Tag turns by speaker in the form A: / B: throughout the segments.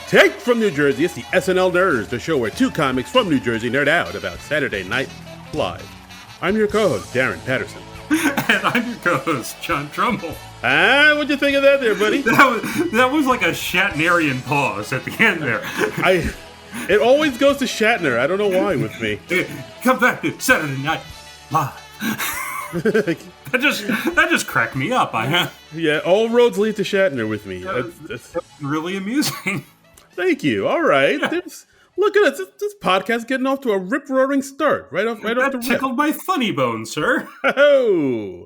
A: Take from New Jersey, it's the SNL Nerds, the show where two comics from New Jersey nerd out about Saturday Night Live. I'm your co-host, Darren Patterson.
B: And I'm your co-host, John Trumbull.
A: What'd you think of that there, buddy?
B: That was like a Shatnerian pause at the end there.
A: It always goes to Shatner. I don't know why with me.
B: Come back to Saturday Night Live. that just cracked me up.
A: Yeah, all roads lead to Shatner with me.
B: That's really amusing.
A: Thank you. All right. Yeah. Look at us. This podcast getting off to a rip-roaring start. Right off the rip.
B: That tickled my funny bone, sir.
A: Oh,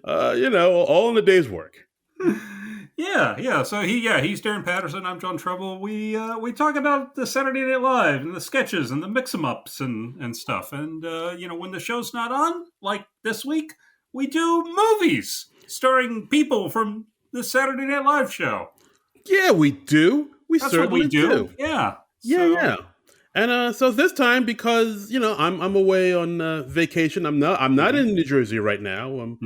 A: all in a day's work.
B: Yeah. So he's Darren Patterson. I'm John Trumbull. We talk about the Saturday Night Live and the sketches and the mix-em-ups and stuff. And when the show's not on, like this week, we do movies starring people from the Saturday Night Live show.
A: Yeah, we do. That's certainly
B: what we do. Yeah.
A: Yeah. And so this time, because I'm away on vacation. I'm not in New Jersey right now. I'm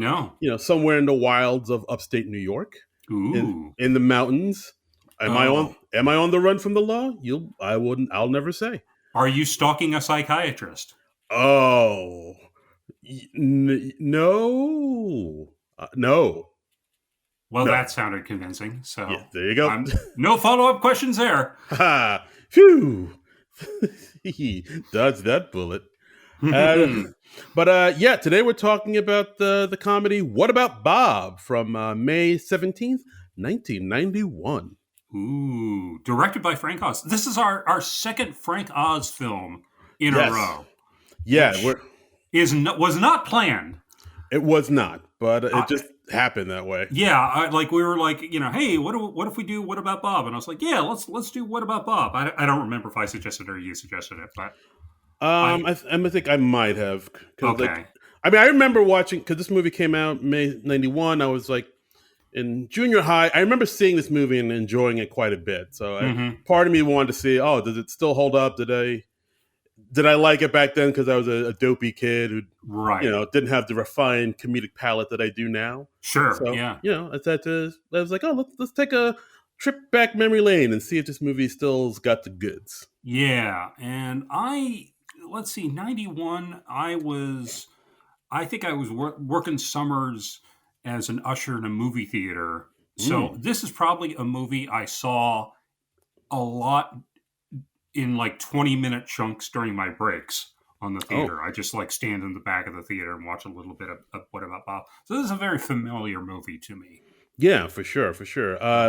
A: somewhere in the wilds of upstate New York.
B: Ooh.
A: In the mountains. Am I on the run from the law? I'll never say.
B: Are you stalking a psychiatrist?
A: Oh, no. No.
B: Well, that sounded convincing. So
A: yeah, there you go.
B: No follow-up questions there.
A: Ha! Phew! Dodge that bullet. But today we're talking about the comedy What About Bob from May 17th, 1991.
B: Ooh, directed by Frank Oz. This is our second Frank Oz film in a row.
A: Yeah,
B: was not planned.
A: It was not, but it just happened that way.
B: Yeah, we were like, hey, what if we do What About Bob? And I was like, yeah, let's do What About Bob. I don't remember if I suggested it or you suggested it, but
A: I think I might have.
B: Okay.
A: I remember watching, because this movie came out May 91. I was like in junior high. I remember seeing this movie and enjoying it quite a bit. So part of me wanted to see, does it still hold up? Did I like it back then because I was a dopey kid who, didn't have the refined comedic palate that I do now?
B: Sure,
A: so,
B: yeah.
A: I was like, let's take a trip back memory lane and see if this movie still's got the goods.
B: Yeah, and let's see, 91, I think I was working summers as an usher in a movie theater. So this is probably a movie I saw a lot in like 20-minute chunks during my breaks on the theater. I just stand in the back of the theater and watch a little bit of What About Bob. So this is a very familiar movie to me.
A: Yeah, for sure.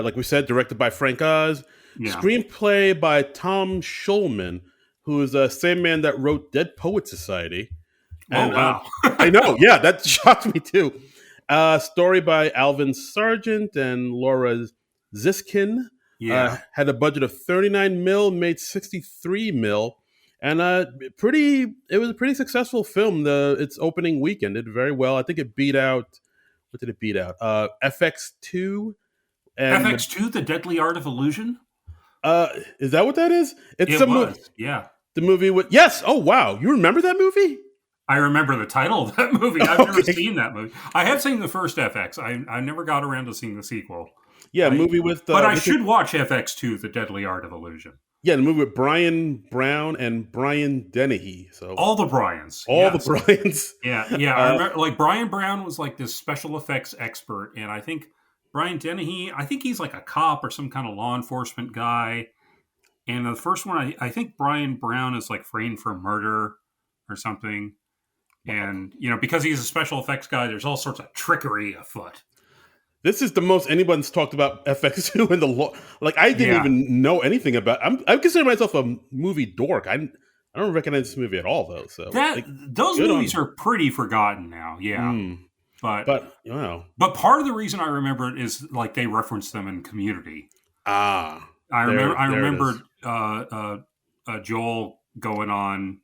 A: Like we said, directed by Frank Oz. Yeah. Screenplay by Tom Schulman, who is the same man that wrote Dead Poets Society. And,
B: wow.
A: I know. Yeah, that shocked me too. Story by Alvin Sargent and Laura Ziskin.
B: Yeah.
A: Had a budget of 39 mil, made 63 mil, and it was a pretty successful film. Its opening weekend did very well. I think it beat out, what did it beat out? FX2.
B: FX2, The Deadly Art of Illusion?
A: Is that what that is?
B: Yeah.
A: The movie with, yes. Oh, wow. You remember that movie?
B: I remember the title of that movie. I've never seen that movie. I have seen the first FX. I never got around to seeing the sequel.
A: Yeah, movie with...
B: but I should watch FX2, The Deadly Art of Illusion.
A: Yeah, the movie with Brian Brown and Brian Dennehy. So
B: all the Bryans.
A: The Bryans.
B: Yeah. I remember, Brian Brown was like this special effects expert, and I think Brian Dennehy, he's like a cop or some kind of law enforcement guy. And the first one, I think Brian Brown is like framed for murder or something. And, because he's a special effects guy, there's all sorts of trickery afoot.
A: This is the most anyone's talked about FX2 in the law. Like, I didn't even know anything about. I consider myself a movie dork. I don't recognize this movie at all, though. So
B: those movies are pretty forgotten now. Yeah, but part of the reason I remember it is like they reference them in Community. I remember Joel going on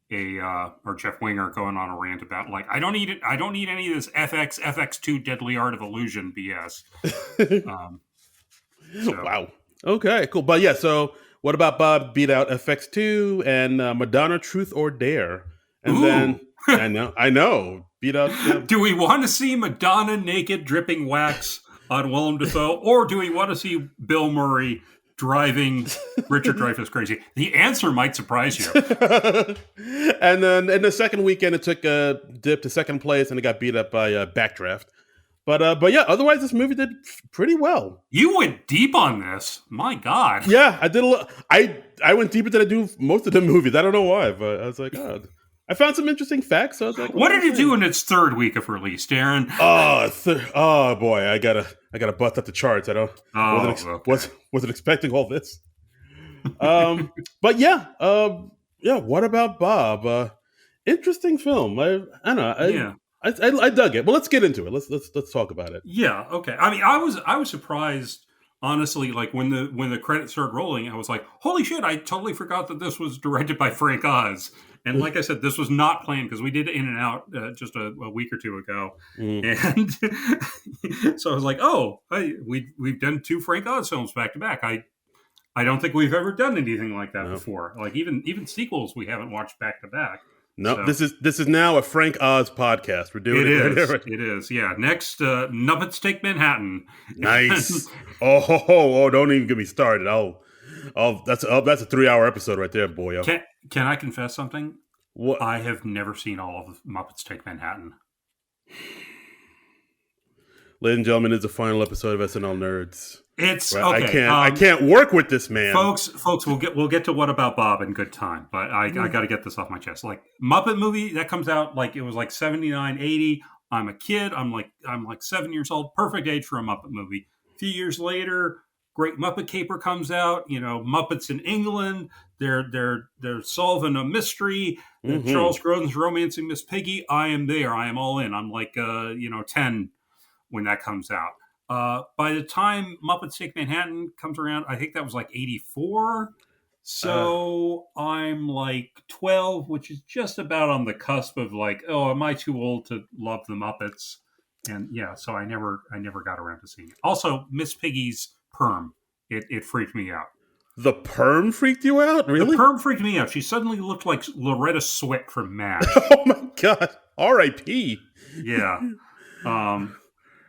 B: or Jeff Winger going on a rant about like I don't need any of this FX2 Deadly Art of Illusion BS.
A: Wow. Okay, cool. But yeah, so What About Bob beat out FX2 and Madonna Truth or Dare, and then I know beat out.
B: Do we want to see Madonna naked dripping wax on Willem Dafoe, or do we want to see Bill Murray driving Richard Dreyfuss crazy? The answer might surprise you.
A: And then in the second weekend, it took a dip to second place, and it got beat up by Backdraft. But yeah, otherwise this movie did pretty well.
B: You went deep on this. My God.
A: Yeah, I did a lot. I went deeper than I do most of the movies. I don't know why, but I was like, oh. I found some interesting facts. So I was like,
B: what did it do in its third week of release, Darren?
A: Oh boy, I gotta bust up the charts. I don't. Wasn't expecting all this. But yeah, yeah. What about Bob? Interesting film. I don't know. I dug it. Well, let's get into it. Let's talk about it.
B: Yeah. Okay. I mean, I was surprised, honestly. Like when the credits started rolling, I was like, "Holy shit!" I totally forgot that this was directed by Frank Oz. And like I said, this was not planned because we did In and Out just a week or two ago, and so I was like, "Oh, we've done 2 Frank Oz films back to back." I don't think we've ever done anything like that before. Like even sequels we haven't watched back to back.
A: No, so, this is now a Frank Oz podcast. We're doing it.
B: It is. Yeah. Next, Muppets Take Manhattan.
A: Nice. oh, don't even get me started. That's a 3-hour episode right there, boy.
B: Can I confess something?
A: What?
B: I have never seen all of Muppets Take Manhattan.
A: Ladies and gentlemen, it's the final episode of SNL Nerds.
B: It's okay.
A: I can't work with this man,
B: folks. We'll get to What About Bob in good time, but I got to get this off my chest. Like Muppet movie that comes out like it was like 79, 80. I'm a kid. I'm like 7 years old. Perfect age for a Muppet movie. A few years later, Great Muppet Caper comes out. You know, Muppets in England. They're solving a mystery. Charles Grodin's romancing Miss Piggy. I am there. I am all in. I'm like 10 when that comes out. By the time Muppets Take Manhattan comes around, I think that was like 84. So I'm like 12, which is just about on the cusp of like, oh, am I too old to love the Muppets? And yeah, so I never got around to seeing it. Also, Miss Piggy's perm, it freaked me out.
A: The perm freaked you out? Really?
B: The perm freaked me out. She suddenly looked like Loretta Swit from MASH.
A: Oh my God. R.I.P.
B: Yeah.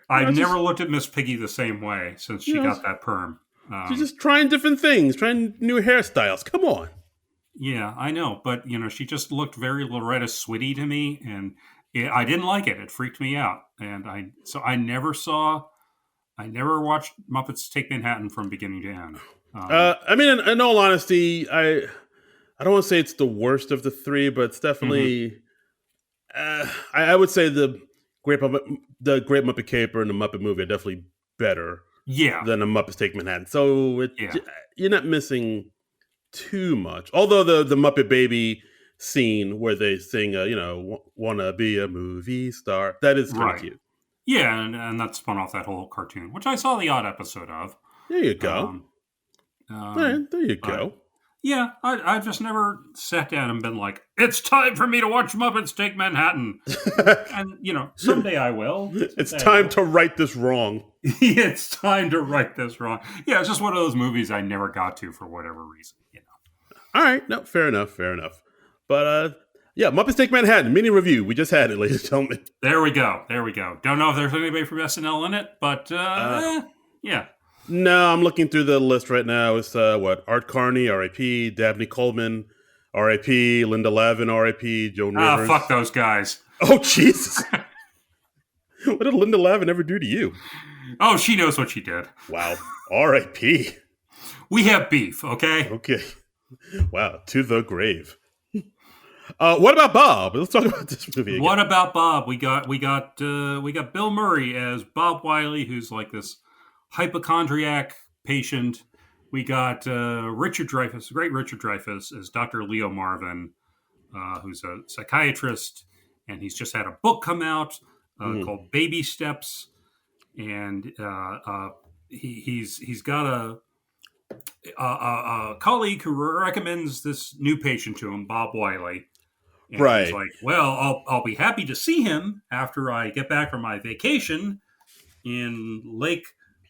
B: I've never looked at Miss Piggy the same way since she got that perm.
A: She's just trying different things, trying new hairstyles. Come on.
B: Yeah, I know. But, she just looked very Loretta Switty to me. And I didn't like it. It freaked me out. And I never watched Muppets Take Manhattan from beginning to end.
A: I mean, in all honesty, I don't want to say it's the worst of the 3, but it's definitely, I would say the Great Muppet Caper and the Muppet movie are definitely better than the Muppets Take Manhattan. So you're not missing too much. Although the Muppet Baby scene where they sing, wanna be a movie star, that is kind of cute.
B: Yeah, and that spun off that whole cartoon, which I saw the odd episode of.
A: There you go. There you go.
B: Yeah, I've just never sat down and been like, it's time for me to watch Muppets Take Manhattan. And, someday I will.
A: It's time to right this wrong.
B: It's time to right this wrong. Yeah, it's just one of those movies I never got to for whatever reason,
A: All right, no, fair enough. But, yeah, Muppets Take Manhattan, mini review. We just had it, ladies and gentlemen.
B: There we go. Don't know if there's anybody from SNL in it, but, yeah.
A: No, I'm looking through the list right now. It's Art Carney, R.I.P., Dabney Coleman, R.I.P., Linda Lavin, R.I.P., Joan Rivers.
B: Fuck those guys.
A: Oh, Jesus. What did Linda Lavin ever do to you?
B: Oh, she knows what she did.
A: Wow. R.I.P.
B: We have beef, okay?
A: Okay. Wow. To the grave. What about Bob? Let's talk about this movie again.
B: What about Bob? We got Bill Murray as Bob Wiley, who's like this hypochondriac patient. We got Richard Dreyfuss, great Richard Dreyfuss, as Dr. Leo Marvin, who's a psychiatrist, and he's just had a book come out called Baby Steps, and he's got a colleague who recommends this new patient to him, Bob Wiley. And he's like, well, I'll be happy to see him after I get back from my vacation in Lake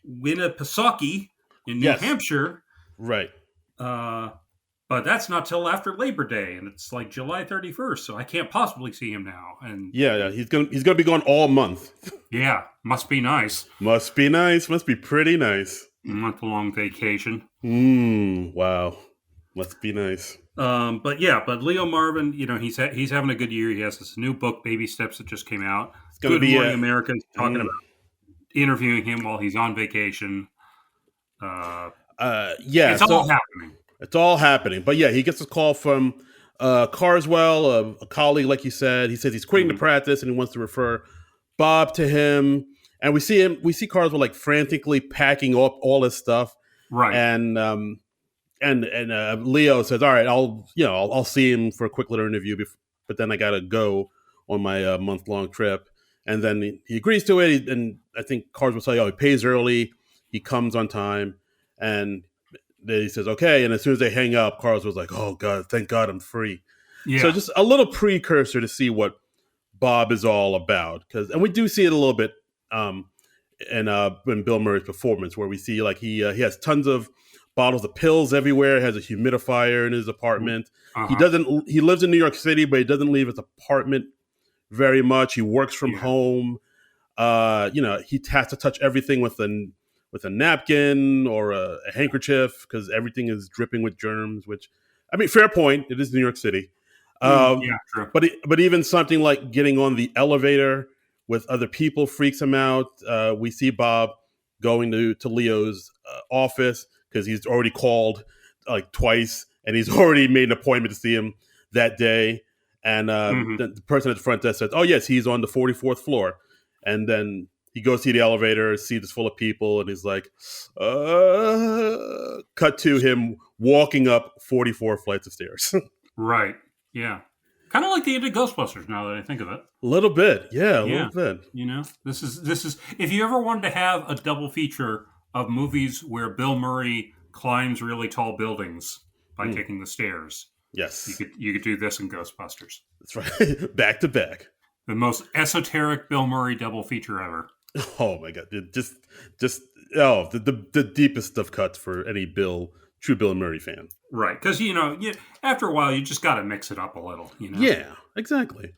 B: Winnipesaukee in New Hampshire.
A: Right.
B: But that's not till after Labor Day, and it's like July 31st, so I can't possibly see him now. And
A: yeah, he's gonna be gone all month.
B: Yeah, must be nice.
A: Must be nice. Must be pretty nice.
B: month-long vacation.
A: Wow. Must be nice.
B: But Leo Marvin, he's having a good year. He has this new book, Baby Steps, that just came out.
A: It's gonna
B: Good
A: be
B: Morning
A: a
B: America is talking about
A: mm,
B: interviewing him while he's on vacation.
A: yeah.
B: It's all
A: So
B: happening.
A: it's all happening. But yeah, he gets a call from Carswell, a colleague, like you said. He says he's quitting the
B: Mm-hmm.
A: practice and he wants to refer Bob to him. And we see Carswell like frantically packing up all his stuff.
B: Right.
A: And Leo says, "All right, I'll see him for a quick little interview, but then I gotta go on my month long trip." And then he agrees to it, and I think Cars will tell you, "Oh, he pays early, he comes on time," and then he says, "Okay." And as soon as they hang up, Cars was like, "Oh God, thank God I'm free." So
B: Yeah.
A: just a little precursor to see what Bob is all about, and we do see it a little bit um, in Bill Murray's performance, where we see like he has tons of bottles of pills everywhere, has a humidifier in his apartment.
B: Uh-huh.
A: He lives in New York City, but he doesn't leave his apartment very much. He works from
B: Yeah.
A: home. He has to touch everything with a napkin or a handkerchief because everything is dripping with germs. Which, I mean, fair point. It is New York City.
B: Yeah, true.
A: But even something like getting on the elevator with other people freaks him out. We see Bob going to Leo's office because he's already called like twice, and he's already made an appointment to see him that day. And
B: Mm-hmm.
A: the person at the front desk says, "Oh yes, he's on the 44th floor." And then he goes to the elevator, sees it's full of people, and he's like, cut to him walking up 44 flights of stairs.
B: Right. Yeah. Kind of like they did Ghostbusters. Now that I think of it.
A: A little bit, yeah, a
B: Yeah.
A: little bit.
B: This is if you ever wanted to have a double feature of movies where Bill Murray climbs really tall buildings by
A: Mm,
B: taking the stairs,
A: yes,
B: you could do this in Ghostbusters.
A: that's right. Back to back.
B: The most esoteric Bill Murray double feature ever.
A: Oh my god! Just the deepest of cuts for any true Bill Murray fan.
B: Right, because after a while you just got to mix it up a little.
A: Yeah, exactly.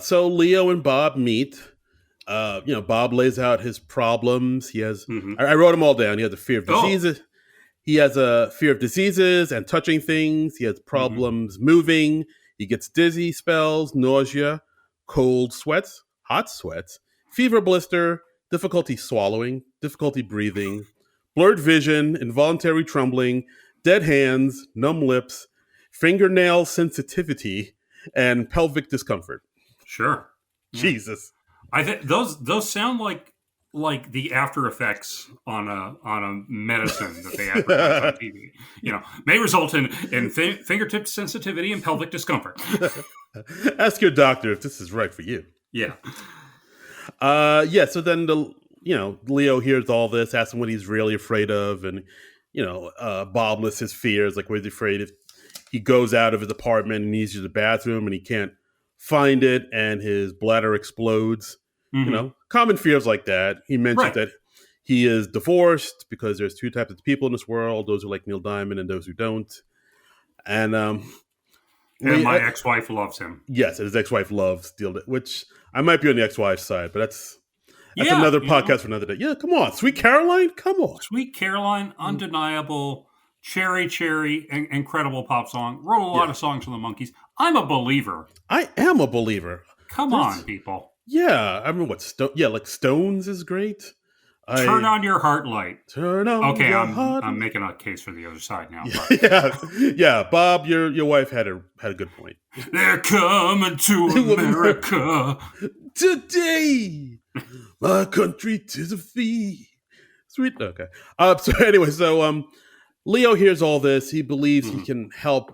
A: So Leo and Bob meet. Bob lays out his problems. He has.
B: Mm-hmm.
A: I wrote them all down. He has a fear of
B: Oh.
A: diseases. He has a fear of diseases and touching things. He has
B: Mm-hmm.
A: problems moving. He gets dizzy spells, nausea, cold sweats, hot sweats, fever blister, difficulty swallowing, difficulty breathing, blurred vision, involuntary trembling, dead hands, numb lips, fingernail sensitivity, and pelvic discomfort.
B: Sure. Yeah.
A: Jesus.
B: I think those sound like the after effects on a medicine that they advertise on TV. May result in fingertip sensitivity and pelvic discomfort.
A: Ask your doctor if this is right for you.
B: Yeah.
A: Yeah. So then Leo hears all this, asks him what he's really afraid of, and Bob lists his fears, like what he's afraid if he goes out of his apartment and needs to use the bathroom and he can't find it, and his bladder explodes.
B: Mm-hmm.
A: Common fears like that. He mentions
B: Right.
A: that he is divorced because there's two types of people in this world: those who like Neil Diamond and those who don't. And
B: And my ex-wife loves him.
A: yes, his ex-wife loves Neil, which I might be on the ex-wife's side, but that's
B: Yeah,
A: another podcast for another day. Yeah, come on, Sweet Caroline, come on.
B: Sweet Caroline, undeniable, cherry, incredible pop song. Wrote a lot of songs for the Monkees. I'm a believer.
A: I am a believer.
B: Come on, people.
A: Yeah, I mean, like Stones is great.
B: Turn on your heart light.
A: Turn on.
B: Okay,
A: your
B: I'm
A: heart.
B: making a case for the other side now.
A: Yeah. Bob, your wife had a good point.
B: They're coming to America
A: today. My country 'tis of thee. Sweet. Okay. So anyway, Leo hears all this. He believes he can help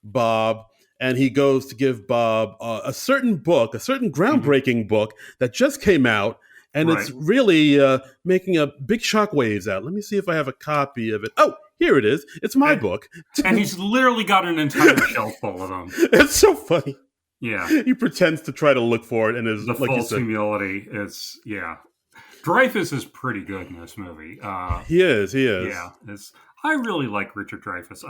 A: Bob, and he goes to give Bob a certain groundbreaking book that just came out, and it's really making a big shockwaves out. Let me see if I have a copy of it. Oh, here it is. It's my book.
B: And he's literally got an entire shelf full of them.
A: It's so funny.
B: Yeah.
A: He pretends to try to look for it, and is
B: the
A: like
B: false humility. It's Dreyfuss is pretty good in this movie.
A: He is.
B: Yeah, I really like Richard Dreyfuss.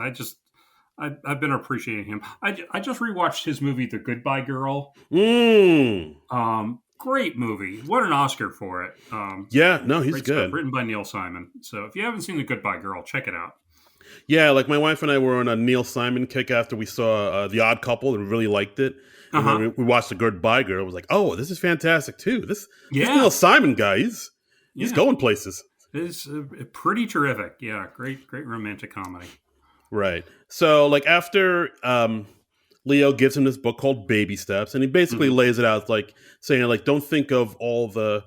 B: I've been appreciating him. I just rewatched his movie The Goodbye Girl.
A: Mm.
B: Great movie. What an Oscar for it.
A: Yeah, no, he's
B: Great stuff.
A: good.
B: Written by Neil Simon. So if you haven't seen The Goodbye Girl, check it out.
A: Yeah, like my wife and I were on a Neil Simon kick after we saw The Odd Couple and really liked it. And then
B: Uh-huh.
A: we watched The Goodbye Girl. I was like, oh, this is fantastic too. This Neil
B: Yeah.
A: Simon guy, he's
B: Yeah.
A: going places.
B: It's pretty terrific. Yeah. Great romantic comedy.
A: Right. So like after Leo gives him this book called Baby Steps, and he basically
B: Mhm.
A: lays it out like saying like don't think of all the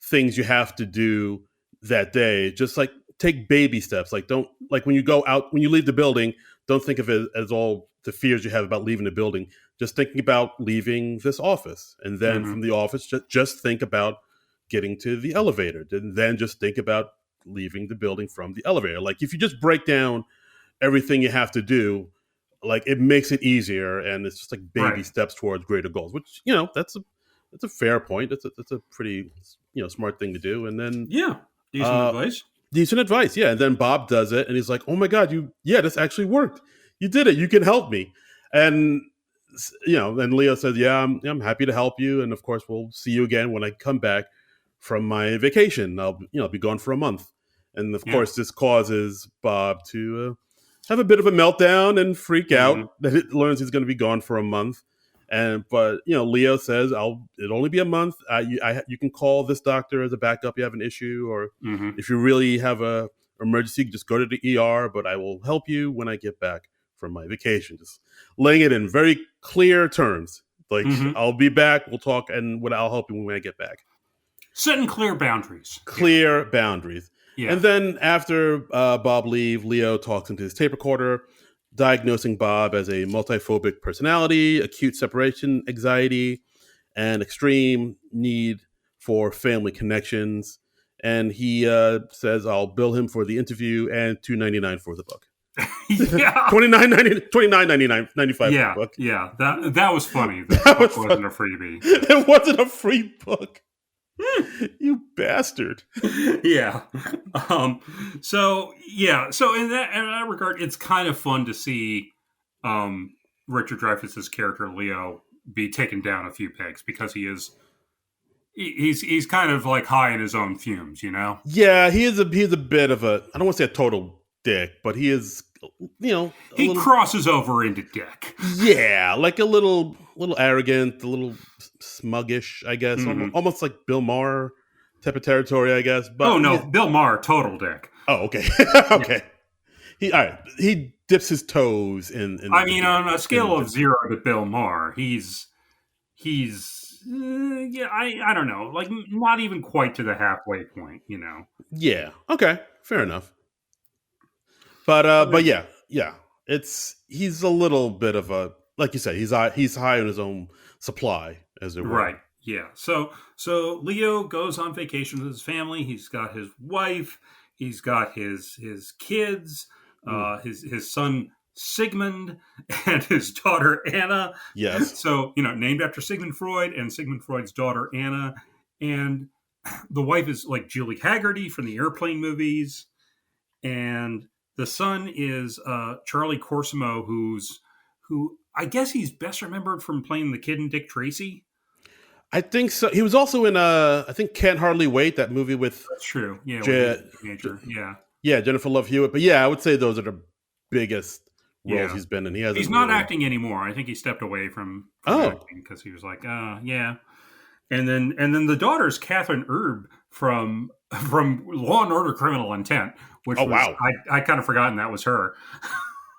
A: things you have to do that day. Just like take baby steps. Like don't like when you go out when you leave the building, don't think of it as all the fears you have about leaving the building. Just thinking about leaving this office, and then
B: Mhm.
A: from the office, just think about getting to the elevator, and then just think about leaving the building from the elevator. Like if you just break down everything you have to do, like it makes it easier, and it's just like baby
B: Right.
A: steps towards greater goals. Which that's a fair point. That's a pretty smart thing to do. And then
B: Yeah. Decent
A: uh,
B: advice.
A: decent advice, yeah. And then Bob does it, and he's like, "Oh my god, this actually worked. You did it. You can help me." And then Leo says, "Yeah, I'm happy to help you, and of course we'll see you again when I come back from my vacation. I'll be gone for a month." And of
B: Yeah.
A: course, this causes Bob to have a bit of a meltdown and freak out
B: Mhm.
A: that it learns he's going to be gone for a month. But Leo says, it'll only be a month. You can call this doctor as a backup. You have an issue, or
B: Mhm.
A: if you really have a emergency, just go to the ER. But I will help you when I get back from my vacation. Just laying it in very clear terms. Like
B: Mhm.
A: I'll be back. We'll talk, and I'll help you when I get back.
B: Setting clear boundaries. Yeah.
A: Clear boundaries.
B: Yeah.
A: And then after Bob leaves, Leo talks into his tape recorder, diagnosing Bob as a multiphobic personality, acute separation anxiety, and extreme need for family connections. And he says, "I'll bill him for the interview and $2.99 for the book."
B: Yeah.
A: 29.99 for the
B: Yeah.
A: book.
B: Yeah. That was funny. That the
A: That was
B: book wasn't
A: fun.
B: a freebie.
A: It wasn't a free book. You bastard.
B: Yeah. So yeah. So in that regard, it's kind of fun to see Richard Dreyfuss's character Leo be taken down a few pegs because he's kind of like high in his own fumes, you know.
A: Yeah, he's a bit of a, I don't want to say a total dick, but he is a
B: He
A: little,
B: crosses over into dick.
A: yeah, like a little arrogant, a little smuggish, I guess,
B: Mhm.
A: almost like Bill Maher type of territory, I guess.
B: Oh
A: But
B: no, Bill Maher, total dick.
A: oh, okay,
B: Yeah.
A: okay. All right. He dips his toes in
B: I mean, on a
A: in
B: scale of 0 to Bill Maher, he's yeah, I don't know, like not even quite to the halfway point, you know.
A: yeah, okay, fair enough. But yeah, he's a little bit of a, like you said, he's high on his own supply, as it were.
B: Right. Yeah. So Leo goes on vacation with his family. He's got his wife. He's got his kids.
A: Mm,
B: His son Sigmund and his daughter Anna.
A: yes.
B: So named after Sigmund Freud and Sigmund Freud's daughter Anna. And the wife is like Julie Haggerty from the Airplane movies, and the son is Charlie Corsimo, who I guess he's best remembered from playing the kid in Dick Tracy.
A: I think so. He was also in I think Can't Hardly Wait, that movie with
B: That's true. Yeah, when he was
A: Je-
B: a teenager. Yeah,
A: yeah, Jennifer Love Hewitt. But yeah, I would say those are the biggest roles
B: yeah.
A: he's been in. He hasn't
B: He's not
A: really.
B: acting anymore. I think he stepped away from
A: Oh,
B: acting because he was like, yeah. And then the daughter's Catherine Erb from Law and Order: Criminal Intent, which
A: oh
B: was
A: wow,
B: I kind of forgotten that was her.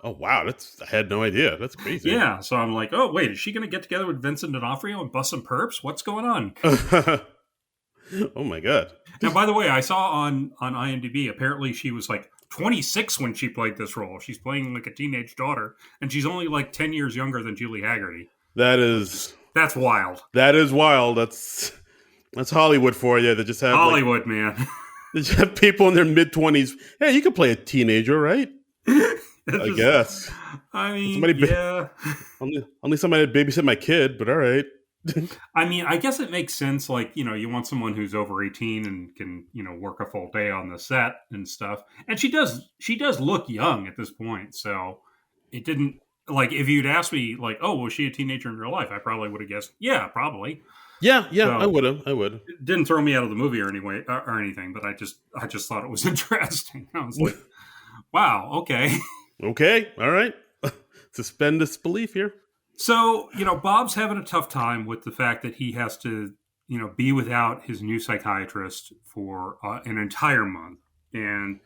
A: oh wow. I had no idea. That's crazy.
B: Yeah, so I'm like, oh wait, is she going to get together with Vincent D'Onofrio and bust some perps? What's going on?
A: Oh my god.
B: Now, by the way, I saw on IMDb apparently she was like 26 when she played this role. She's playing like a teenage daughter, and she's only like 10 years younger than Julie Haggerty. That's wild.
A: That is wild. That's Hollywood for you. They just have
B: Hollywood, man.
A: they just have people in their mid-20s. Hey, you can play a teenager, right? I guess.
B: I mean,
A: Somebody
B: yeah.
A: only somebody to babysit my kid, but all right.
B: I mean, I guess it makes sense. Like, you want someone who's over 18 and can, work a full day on the set and stuff. And she does look young at this point. So it didn't, like, if you'd asked me, like, oh, was she a teenager in real life? I probably would have guessed, yeah, probably.
A: Yeah, yeah, I
B: So
A: would have. I would.
B: it didn't throw me out of the movie or anything, but I just thought it was interesting. I was like, wow, okay.
A: Okay, all right. Suspend disbelief here.
B: So, Bob's having a tough time with the fact that he has to, be without his new psychiatrist for an entire month. And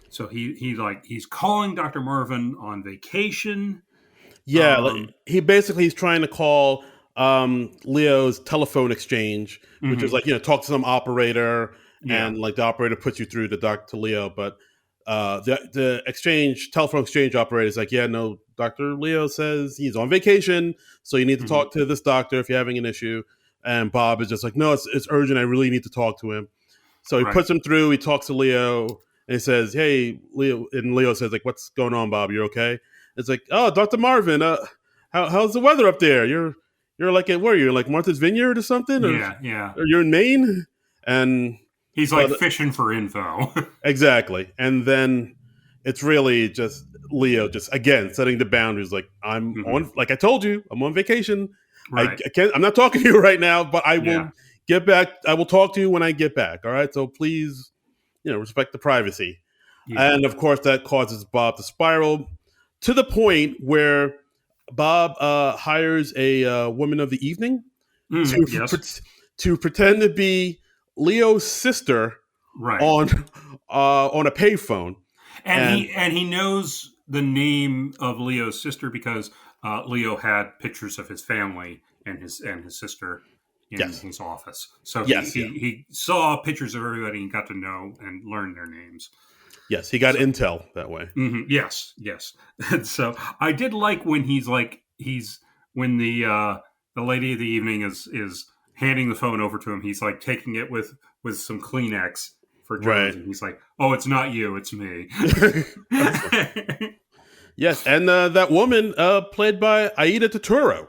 B: so he's calling Dr. Marvin on vacation.
A: Yeah,
B: Um,
A: he's trying to call Leo's telephone exchange, which is
B: mhm,
A: like talk to some operator,
B: yeah,
A: and like the operator puts you through to Leo, but the telephone exchange operator is like, yeah, no, Dr. Leo says he's on vacation, so you need to
B: mhm,
A: talk to this doctor if you're having an issue. And Bob is just like, no, it's urgent. I really need to talk to him. So he
B: right,
A: puts him through. He talks to Leo, and he says, "Hey, Leo." And Leo says, "Like, what's going on, Bob? You're okay?" It's like, "Oh, Doctor Marvin. How's the weather up there? You're like at where? You're like Martha's Vineyard or something,
B: yeah, yeah.
A: or you're in Maine?" And
B: He's like
A: but
B: fishing for info.
A: exactly. And then it's really just Leo just again setting the boundaries. Like I'm
B: Mhm,
A: on. Like I told you, I'm on vacation.
B: right,
A: I can't. I'm not talking to you right now, but I
B: yeah,
A: will get back. I will talk to you when I get back. All right. So please respect the privacy.
B: yeah.
A: And of course, that causes Bob to spiral to the point where Bob hires a woman of the evening
B: Mm,
A: to
B: yes,
A: to pretend to be Leo's sister
B: right.
A: on on a payphone.
B: And
A: And
B: he knows the name of Leo's sister because Leo had pictures of his family and his sister in
A: yes,
B: his office. So
A: yes, yeah,
B: he saw pictures of everybody and got to know and learn their names.
A: yes, he got
B: So
A: intel that way.
B: yes, yes. And so I did like when he's when the lady of the evening is handing the phone over to him. He's like taking it with some Kleenex for Jones,
A: Right.
B: and he's like, "Oh, it's not you, it's me."
A: Yes, and that woman played by Aida Turturro,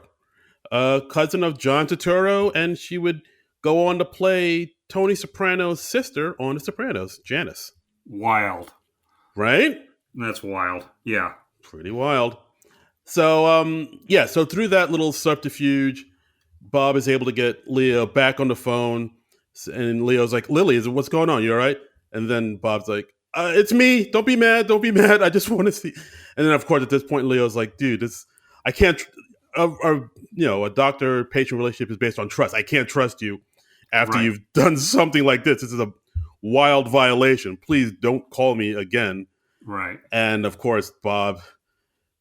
A: cousin of John Turturro, and she would go on to play Tony Soprano's sister on The Sopranos, Janice.
B: Wild.
A: Right?
B: That's wild. Yeah.
A: Pretty wild. So, yeah, so through that little subterfuge, Bob is able to get Leo back on the phone, and Leo's like, "Lily, what's going on? You all right?" And then Bob's like, "It's me. Don't be mad. Don't be mad. I just want to see." And then, of course, at this point, Leo's like, "Dude, this I can't. A doctor-patient relationship is based on trust. I can't trust you after
B: Right.
A: you've done something like this. This is a wild violation. Please don't call me again."
B: Right.
A: And of course, Bob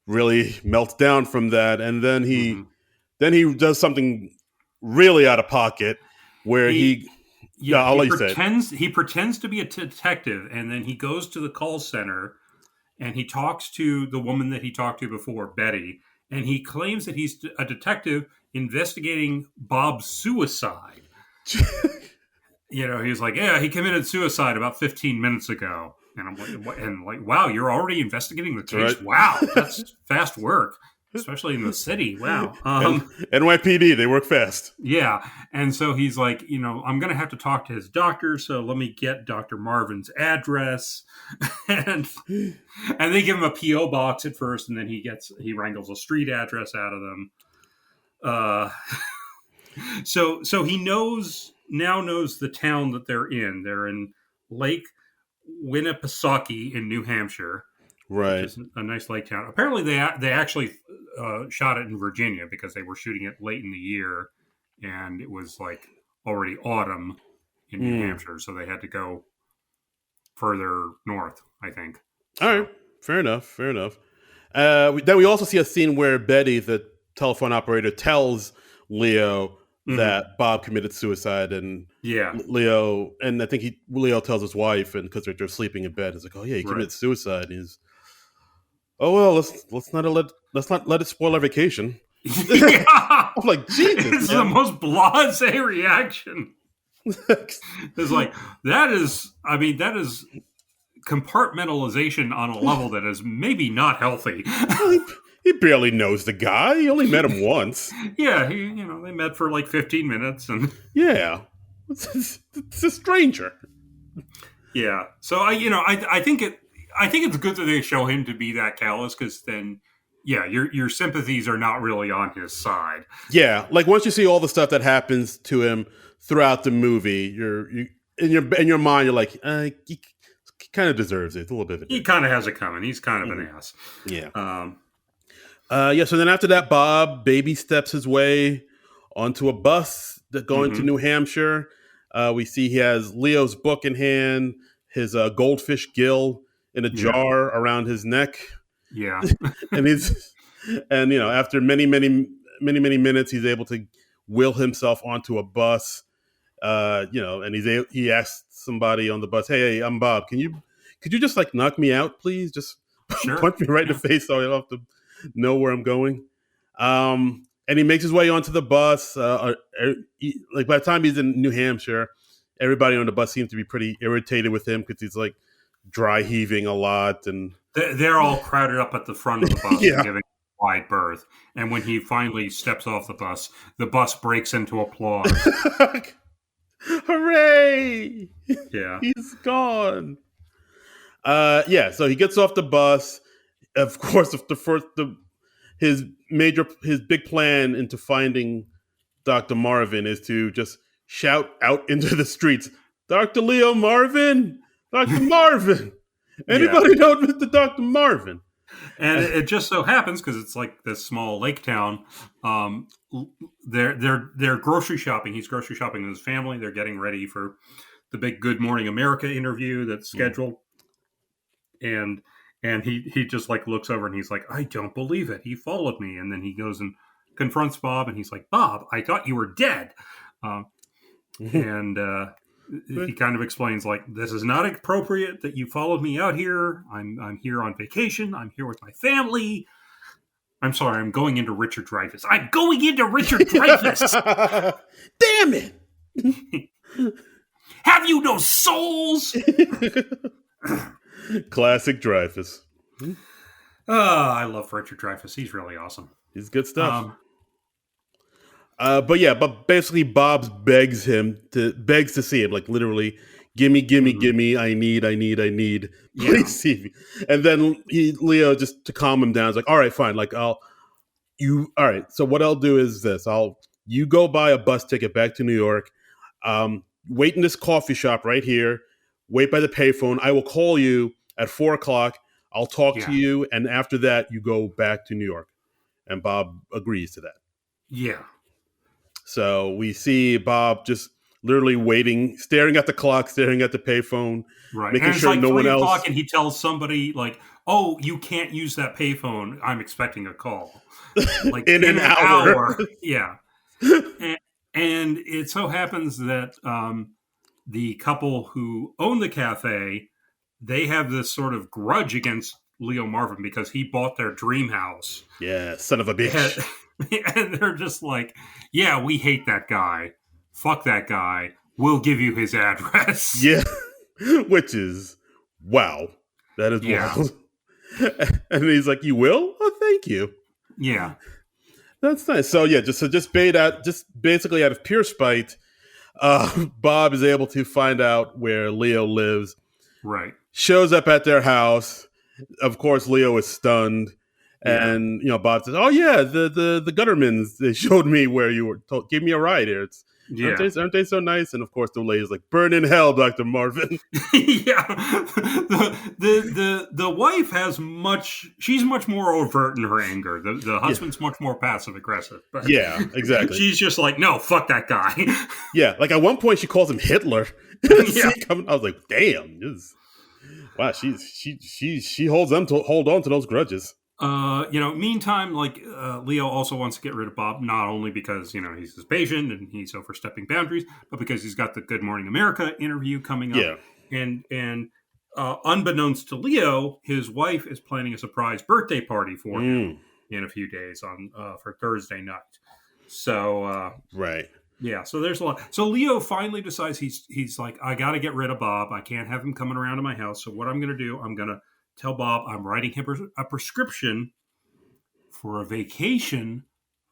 A: really melts down from that, and
B: Hmm.
A: then he does something really out of pocket where
B: He
A: he yeah,
B: yeah,
A: I'll let you say it.
B: he pretends to be a detective, and then he goes to the call center and he talks to the woman that he talked to before, Betty, and he claims that he's a detective investigating Bob's suicide. He's like, yeah, he committed suicide about 15 minutes ago. And I'm like, what? And like, wow, you're already investigating the
A: That's right.
B: case. Wow, that's fast work, especially in the city. Wow.
A: And NYPD, they work fast.
B: Yeah. And so he's like, I'm going to have to talk to his doctor. So let me get Dr. Marvin's address. and and they give him a PO box at first, and then he wrangles a street address out of them. Uh, so he knows the town that they're in. They're in Lake Winnipesaukee in New Hampshire, which
A: Right.
B: is a nice lake town. Apparently, they actually shot it in Virginia because they were shooting it late in the year, and it was like already autumn in New
A: Mm.
B: Hampshire, so they had to go further north, I think.
A: All right.
B: So,
A: Fair enough. Fair enough. Then we also see a scene where Betty, the telephone operator, tells Leo
B: mhm,
A: that Bob committed suicide, and
B: yeah,
A: Leo, and I think Leo tells his wife, and because they're sleeping in bed, he's like, "Oh yeah, he
B: right.
A: committed suicide." And he's, "Oh well, let's not let it spoil our vacation."
B: Yeah,
A: I'm like, Jesus,
B: it's the
A: man.
B: most blasé reaction. It's like that is. I mean, that is compartmentalization on a level that is maybe not healthy.
A: Well, he barely knows the guy. He only met him once.
B: Yeah, they met for like 15 minutes, and
A: Yeah, it's a stranger.
B: yeah. So I think it's good that they show him to be that callous because then Yeah, your sympathies are not really on his side.
A: Yeah, like once you see all the stuff that happens to him throughout the movie, you in your mind you're like, he kind of deserves it. It's a little bit of a
B: He
A: dick.
B: kind of has it coming. He's kind of an
A: Mhm.
B: ass.
A: Yeah.
B: Um,
A: Yeah. So then after that, Bob baby steps his way onto a bus that going to
B: mhm.
A: New Hampshire. We see he has Leo's book in hand, his goldfish gill in a
B: Yeah,
A: jar around his neck,
B: yeah,
A: and he's and after many minutes, he's able to will himself onto a bus. And he asked somebody on the bus, "Hey, I'm Bob. Could you just like knock me out, please? Just
B: sure.
A: punch me right in the
B: Yeah,
A: face so I don't have to know where I'm going." And he makes his way onto the bus. Like by the time he's in New Hampshire, everybody on the bus seems to be pretty irritated with him because he's like dry heaving a lot and
B: they're all crowded up at the front of the bus and
A: yeah.
B: giving wide berth. And when he finally steps off the bus breaks into applause.
A: Hooray!
B: Yeah,
A: He's gone. Yeah, so he gets off the bus. Of course, his big plan into finding Dr. Marvin is to just shout out into the streets, Dr. Leo Marvin, Dr. Marvin.
B: yeah.
A: Anybody know Mr. Dr. Marvin?
B: And it just so happens because it's like this small lake town. Um, they're grocery shopping. He's grocery shopping with his family. They're getting ready for the big Good Morning America interview that's scheduled. And he just like looks over and he's like, I don't believe it. He followed me. And then he goes and confronts Bob and he's like, Bob, I thought you were dead. Um, and he kind of explains like, this is not appropriate that you followed me out here. I'm here on vacation. I'm here with my family. I'm sorry, I'm going into Richard Dreyfuss. I'm going into Richard Dreyfuss.
A: Damn it!
B: Have you no souls?
A: Classic Dreyfus.
B: I love Richard Dreyfuss. He's really awesome.
A: He's good stuff.
B: Um,
A: But basically, Bob's begs to see him, like literally, gimme, I need, please
B: yeah,
A: see me. And then Leo just to calm him down is like, all right, fine, like all right. So what I'll do is this: you go buy a bus ticket back to New York. Wait in this coffee shop right here. Wait by the payphone. I will call you at 4:00. I'll talk to
B: yeah,
A: you, and after that, you go back to New York. And Bob agrees to that.
B: yeah.
A: So we see Bob just literally waiting, staring at the clock, staring at the payphone,
B: Right.
A: making
B: And it's
A: sure
B: like
A: no one
B: 3 o'clock,
A: else.
B: and he tells somebody, like, oh, you can't use that payphone. I'm expecting a call. Like,
A: In
B: in
A: an
B: an
A: hour.
B: hour. Yeah. And, and it so happens that the couple who own the cafe, they have this sort of grudge against Leo Marvin because he bought their dream house.
A: Yeah, son of a
B: And,
A: bitch.
B: and they're just like, yeah, we hate that guy. Fuck that guy. We'll give you his address.
A: Yeah, which is wow. That is
B: Yeah.
A: wild. And he's like, "You will? Oh, thank you.
B: Yeah.
A: That's nice." So yeah, just basically out of pure spite, Bob is able to find out where Leo lives.
B: Right.
A: Shows up at their house. Of course, Leo is stunned.
B: Yeah.
A: And Bob says, "Oh yeah, the Guttermans. They showed me where you were. Gave me a ride here.
B: Yeah.
A: Aren't they so nice?" And of course, the lady's like, "Burn in hell, Dr. Marvin."
B: Yeah. The wife has she's much more overt in her anger. The
A: Yeah,
B: husband's much more passive aggressive. But
A: yeah, exactly.
B: she's just like, no, fuck that guy.
A: Yeah, like at one point she calls him Hitler.
B: Yeah.
A: I was like, "Damn, wow." She hold on to those grudges.
B: Meantime, like Leo also wants to get rid of Bob, not only because he's his patient and he's overstepping boundaries, but because he's got the Good Morning America interview coming up,
A: Yeah.
B: and unbeknownst to Leo, his wife is planning a surprise birthday party for him in a few days for Thursday night. So
A: Right.
B: yeah, so there's a lot. So Leo finally decides he's like, I got to get rid of Bob. I can't have him coming around to my house. So what I'm going to do, I'm going to tell Bob I'm writing him a prescription for a vacation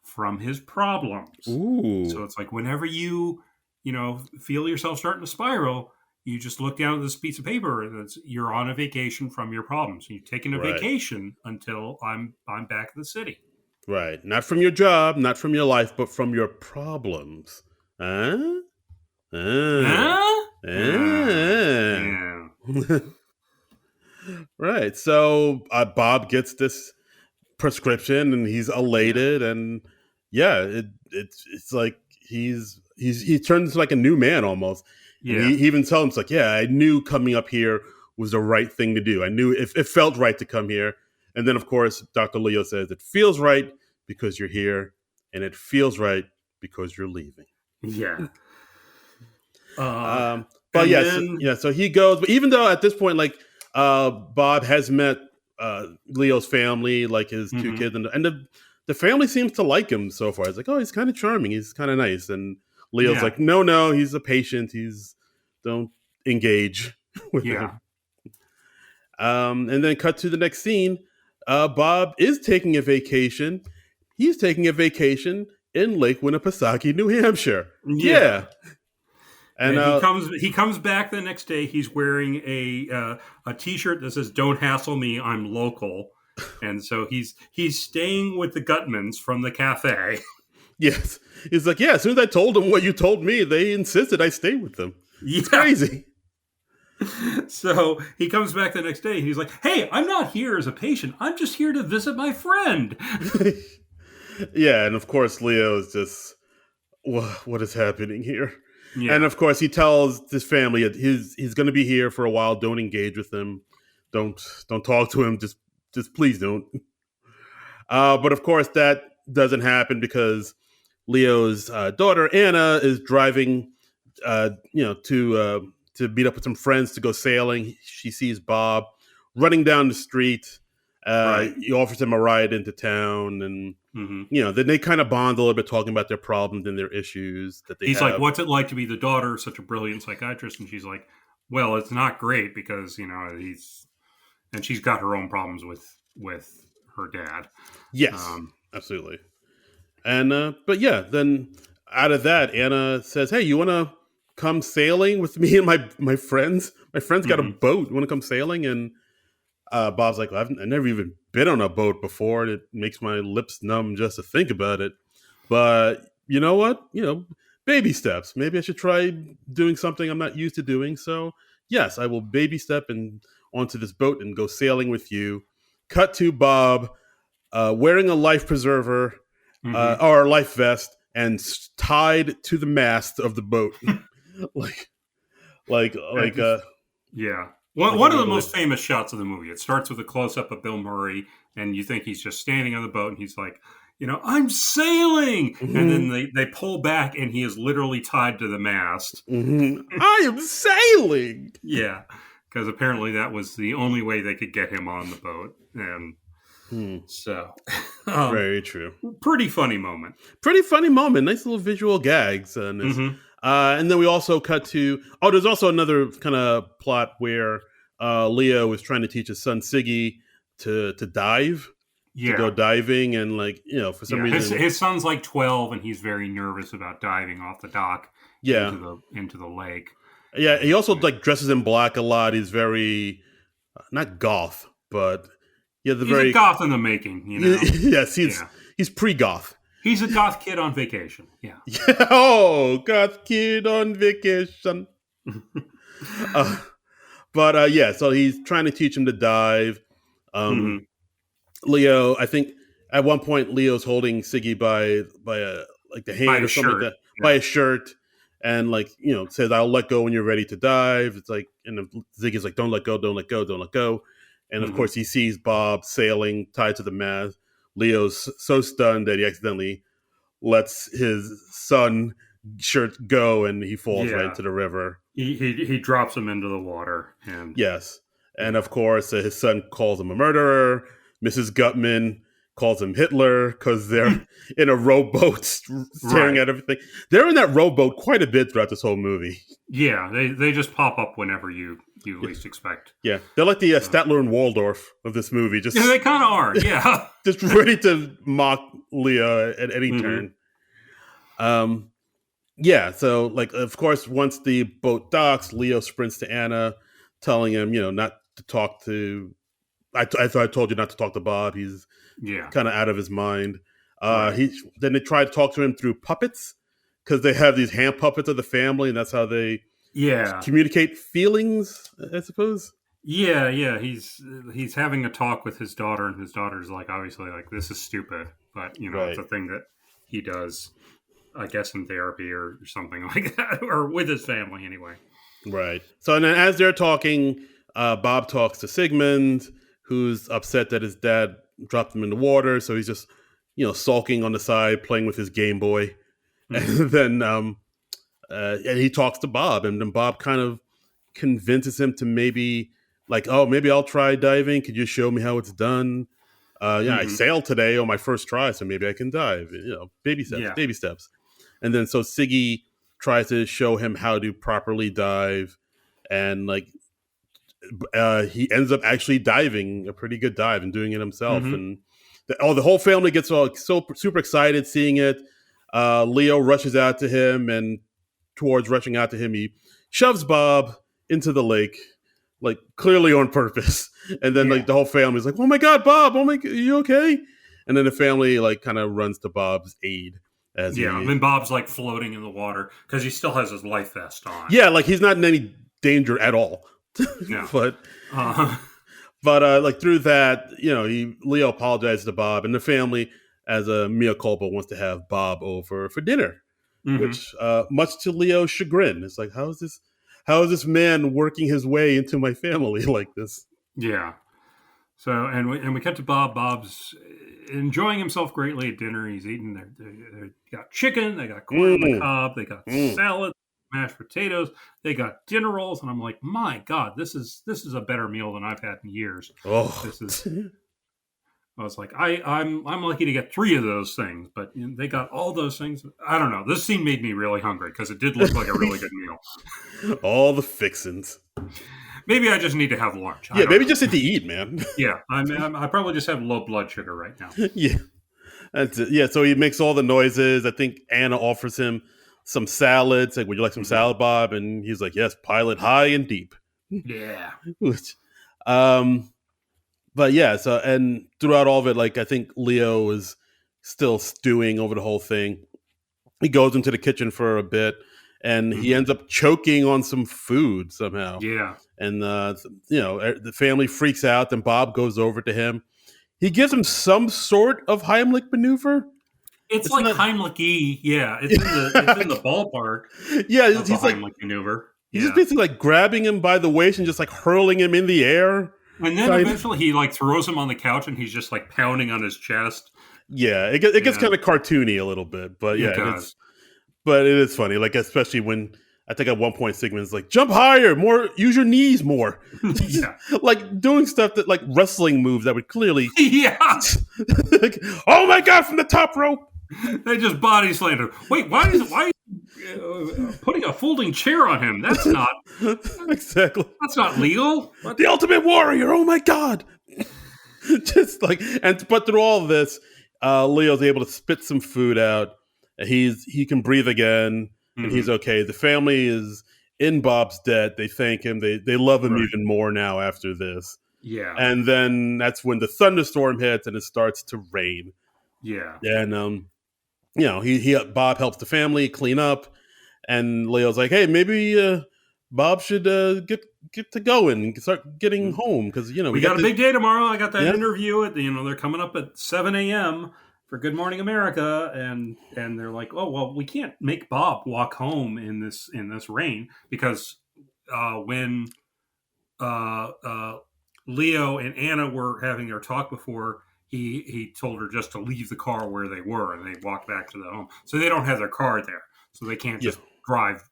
B: from his problems.
A: Ooh.
B: So it's like whenever you feel yourself starting to spiral, you just look down at this piece of paper and you're on a vacation from your problems. You're taking a
A: Right.
B: vacation until I'm back in the city.
A: Right. Not from your job, not from your life, but from your problems. Huh?
B: Huh?
A: Ah.
B: Yeah.
A: Right. So Bob gets this prescription and he's elated, and yeah, it's like he turns like a new man almost. And
B: Yeah.
A: he even tells him, it's like, yeah, I knew coming up here was the right thing to do. I knew it felt right to come here. And then of course Dr. Leo says it feels right because you're here, and it feels right because you're leaving.
B: Yeah.
A: But
B: And
A: yes,
B: then,
A: yeah, so he goes, but even though at this point, like, Bob has met Leo's family, like his two
B: Mhm.
A: kids, and the family seems to like him so far. It's like, oh, he's kind of charming, he's kind of nice, and Leo's
B: Yeah.
A: like, no, he's a patient, don't engage with
B: Yeah.
A: him. And then cut to the next scene. Bob is taking a vacation. He's taking a vacation in Lake Winnipesaukee, New Hampshire. Yeah.
B: And he comes back the next day. He's wearing a T-shirt that says "Don't hassle me, I'm local," and so he's staying with the Gutmans from the cafe.
A: Yes, he's like, yeah. As soon as I told them what you told me, they insisted I stay with them. It's crazy.
B: So he comes back the next day and he's like, "Hey, I'm not here as a patient. I'm just here to visit my friend."
A: Yeah, and of course Leo is just, what is happening here?
B: Yeah.
A: And of course he tells his family that he's going to be here for a while. Don't engage with him. Don't talk to him. Just please don't. But of course that doesn't happen because Leo's daughter Anna is driving, to meet up with some friends to go sailing. She sees Bob running down the street.
B: Right.
A: He offers him a ride into town, and
B: Mhm.
A: then they kind of bond a little bit, talking about their problems and their issues that they
B: He's
A: have.
B: like, "What's it like to be the daughter of such a brilliant psychiatrist?" And she's like, "Well, it's not great because and she's got her own problems with her dad."
A: Yes, absolutely. And but yeah, then out of that, Anna says, "Hey, you want to come sailing with me and my friends? My friend's got a
B: Mhm.
A: boat. You want to come sailing?" And Bob's like, well, I've never even been on a boat before, and it makes my lips numb just to think about it. But you know what? Baby steps. Maybe I should try doing something I'm not used to doing. So yes, I will baby step and onto this boat and go sailing with you. Cut to Bob wearing a life preserver
B: Mhm.
A: or a life vest and tied to the mast of the boat, like like like uh
B: Yeah.
A: like
B: One
A: an
B: of the
A: invalid.
B: most famous shots of the movie. It starts with a close up of Bill Murray, and you think he's just standing on the boat, and he's like, "I'm sailing," and then they pull back, and he is literally tied to the mast.
A: I am sailing.
B: Yeah, because apparently that was the only way they could get him on the boat, and so
A: Very true.
B: pretty funny moment.
A: Pretty funny moment. Nice little visual gags on this.
B: Mhm.
A: And then we also cut to, there's also another kind of plot where Leo is trying to teach his son Siggy to dive, to go
B: Yeah,
A: diving, and for some
B: yeah.
A: reason,
B: His son's like 12, and he's very nervous about diving off the dock
A: yeah,
B: into the lake.
A: yeah. He also like dresses in black a lot. He's very not goth, but yeah, the
B: He's a
A: very
B: goth in the making,
A: yes,
B: Yeah.
A: he's pre-goth.
B: He's a goth kid on vacation. Yeah.
A: Oh, goth kid on vacation. uh, but yeah, so he's trying to teach him to dive.
B: Mhm.
A: Leo, I think at one point Leo's holding Siggy by a like the
B: By
A: hand or
B: his
A: something
B: shirt.
A: like that,
B: Yeah.
A: by a shirt, and says, "I'll let go when you're ready to dive." It's like, and Ziggy's like, "Don't let go, don't let go, don't let go." And of
B: Mhm.
A: course, he sees Bob sailing tied to the mast. Leo's so stunned that he accidentally lets his son shirt go, and he falls right
B: Yeah.
A: into the river.
B: He drops him into the water, and
A: Yes. And of course, his son calls him a murderer. Mrs. Gutman calls him Hitler because they're in a rowboat staring
B: Right.
A: at everything. They're in that rowboat quite a bit throughout this whole movie.
B: yeah, they just pop up whenever you least expect.
A: Yeah. They're like the Statler and Waldorf of this movie, just,
B: Yeah, they kind of are. Yeah.
A: just ready to mock Leah at any
B: Mhm.
A: turn. Um, yeah, so like of course once the boat docks, Leo sprints to Anna, telling him not to talk to. I thought I told you not to talk to Bob. He's
B: Yeah,
A: kind of out of his mind.
B: right.
A: He then they try to talk to him through puppets because they have these hand puppets of the family, and that's how they
B: Yeah,
A: communicate feelings, I suppose.
B: yeah, yeah. He's having a talk with his daughter, and his daughter's like, obviously, like, this is stupid, but it's
A: Right,
B: a thing that he does, I guess, in therapy or something like that, or with his family anyway.
A: right. So and then as they're talking, Bob talks to Sigmund, who's upset that his dad dropped him in the water, so he's just sulking on the side, playing with his Game Boy,
B: Hmm.
A: and then and he talks to Bob, and then Bob kind of convinces him to maybe like, oh, maybe I'll try diving. Could you show me how it's done? Yeah, I
B: Hmm.
A: sailed today on my first try, so maybe I can dive. Baby steps,
B: Yeah.
A: baby steps. And then so Siggy tries to show him how to properly dive, and like he ends up actually diving a pretty good dive and doing it himself.
B: Hmm.
A: And the whole family gets all so super excited seeing it. Leo rushes out to him, and towards rushing out to him, he shoves Bob into the lake, like clearly on purpose. And then like
B: Yeah.
A: the whole family's like, "Oh my god, Bob! Oh my, are you okay?" And then the family like kind of runs to Bob's aid as
B: Yeah. I
A: he,
B: mean, Bob's like floating in the water because he still has his life vest on.
A: yeah, like he's not in any danger at all.
B: Yeah.
A: but
B: Uh,
A: like through that, Leo apologizes to Bob, and the family, as a mea culpa, wants to have Bob over for dinner,
B: hmm.
A: which much to Leo's chagrin, it's like, how is this man working his way into my family like this?
B: Yeah. So, and we cut to Bob. Bob's enjoying himself greatly at dinner. He's eating they got chicken, they got corn on the
A: Mm,
B: cob, they got
A: mm.
B: salad, mashed potatoes, they got dinner rolls, and I'm like, my God, this is a better meal than I've had in years.
A: Oh,
B: This is. I was like, I'm lucky to get three of those things, but they got all those things. I don't know. This scene made me really hungry because it did look like a really good meal.
A: all the fixins.
B: Maybe I just need to have lunch. I
A: Yeah,
B: don't
A: maybe
B: know.
A: just sit to eat, man.
B: Yeah, I probably just have low blood sugar right now.
A: Yeah, that's it. Yeah, so he makes all the noises. I think Anna offers him some salads. Like, would you like some
B: Hmm.
A: salad, Bob? And he's like, yes, pile it high and deep.
B: Yeah.
A: Which, um, but yeah, so and throughout all of it, like I think Leo is still stewing over the whole thing. He goes into the kitchen for a bit, and he
B: Hmm.
A: ends up choking on some food somehow.
B: Yeah.
A: And the family freaks out. Then Bob goes over to him. He gives him some sort of Heimlich maneuver.
B: It's
A: It's
B: like
A: not.
B: Heimlich. Yeah, it's in the ballpark
A: Yeah,
B: of a
A: he's like
B: Heimlich maneuver.
A: he's just
B: Yeah.
A: basically like grabbing him by the waist and just like hurling him in the air.
B: And then
A: Kind of.
B: eventually he like throws him on the couch and he's just like pounding on his chest.
A: Yeah, it gets
B: Yeah,
A: kind of cartoony a little bit, but
B: it
A: yeah, it's
B: does.
A: but it is funny, like especially when I think at one point Sigmund's like, "Jump higher, more, use your knees more,"
B: Yeah.
A: like doing stuff that like wrestling moves that would clearly,
B: Yeah.
A: like, oh my god, from the top rope.
B: They just body slammed him. Wait, why putting a folding chair on him?
A: Exactly,
B: That's not legal. What?
A: the Ultimate Warrior. Oh my god, just like but through all of this, Leo's able to spit some food out. He can breathe again, and he's
B: Hmm.
A: okay. The family is in Bob's debt. They thank him. They love him
B: Right.
A: even more now after this.
B: Yeah.
A: And then that's when the thunderstorm hits and it starts to rain.
B: Yeah.
A: And he Bob helps the family clean up, and Leo's like, hey, maybe Bob should get to going and start getting home because
B: We
A: we
B: got
A: got
B: a
A: this.
B: big day tomorrow. I got that
A: Yeah,
B: interview at they're coming up at 7 a.m. for Good Morning America, and they're like, oh well, we can't make Bob walk home in this rain because when uh, Leo and Anna were having their talk before. He told her just to leave the car where they were, and they walked back to the home. So they don't have their car there, so they can't
A: yeah,
B: just drive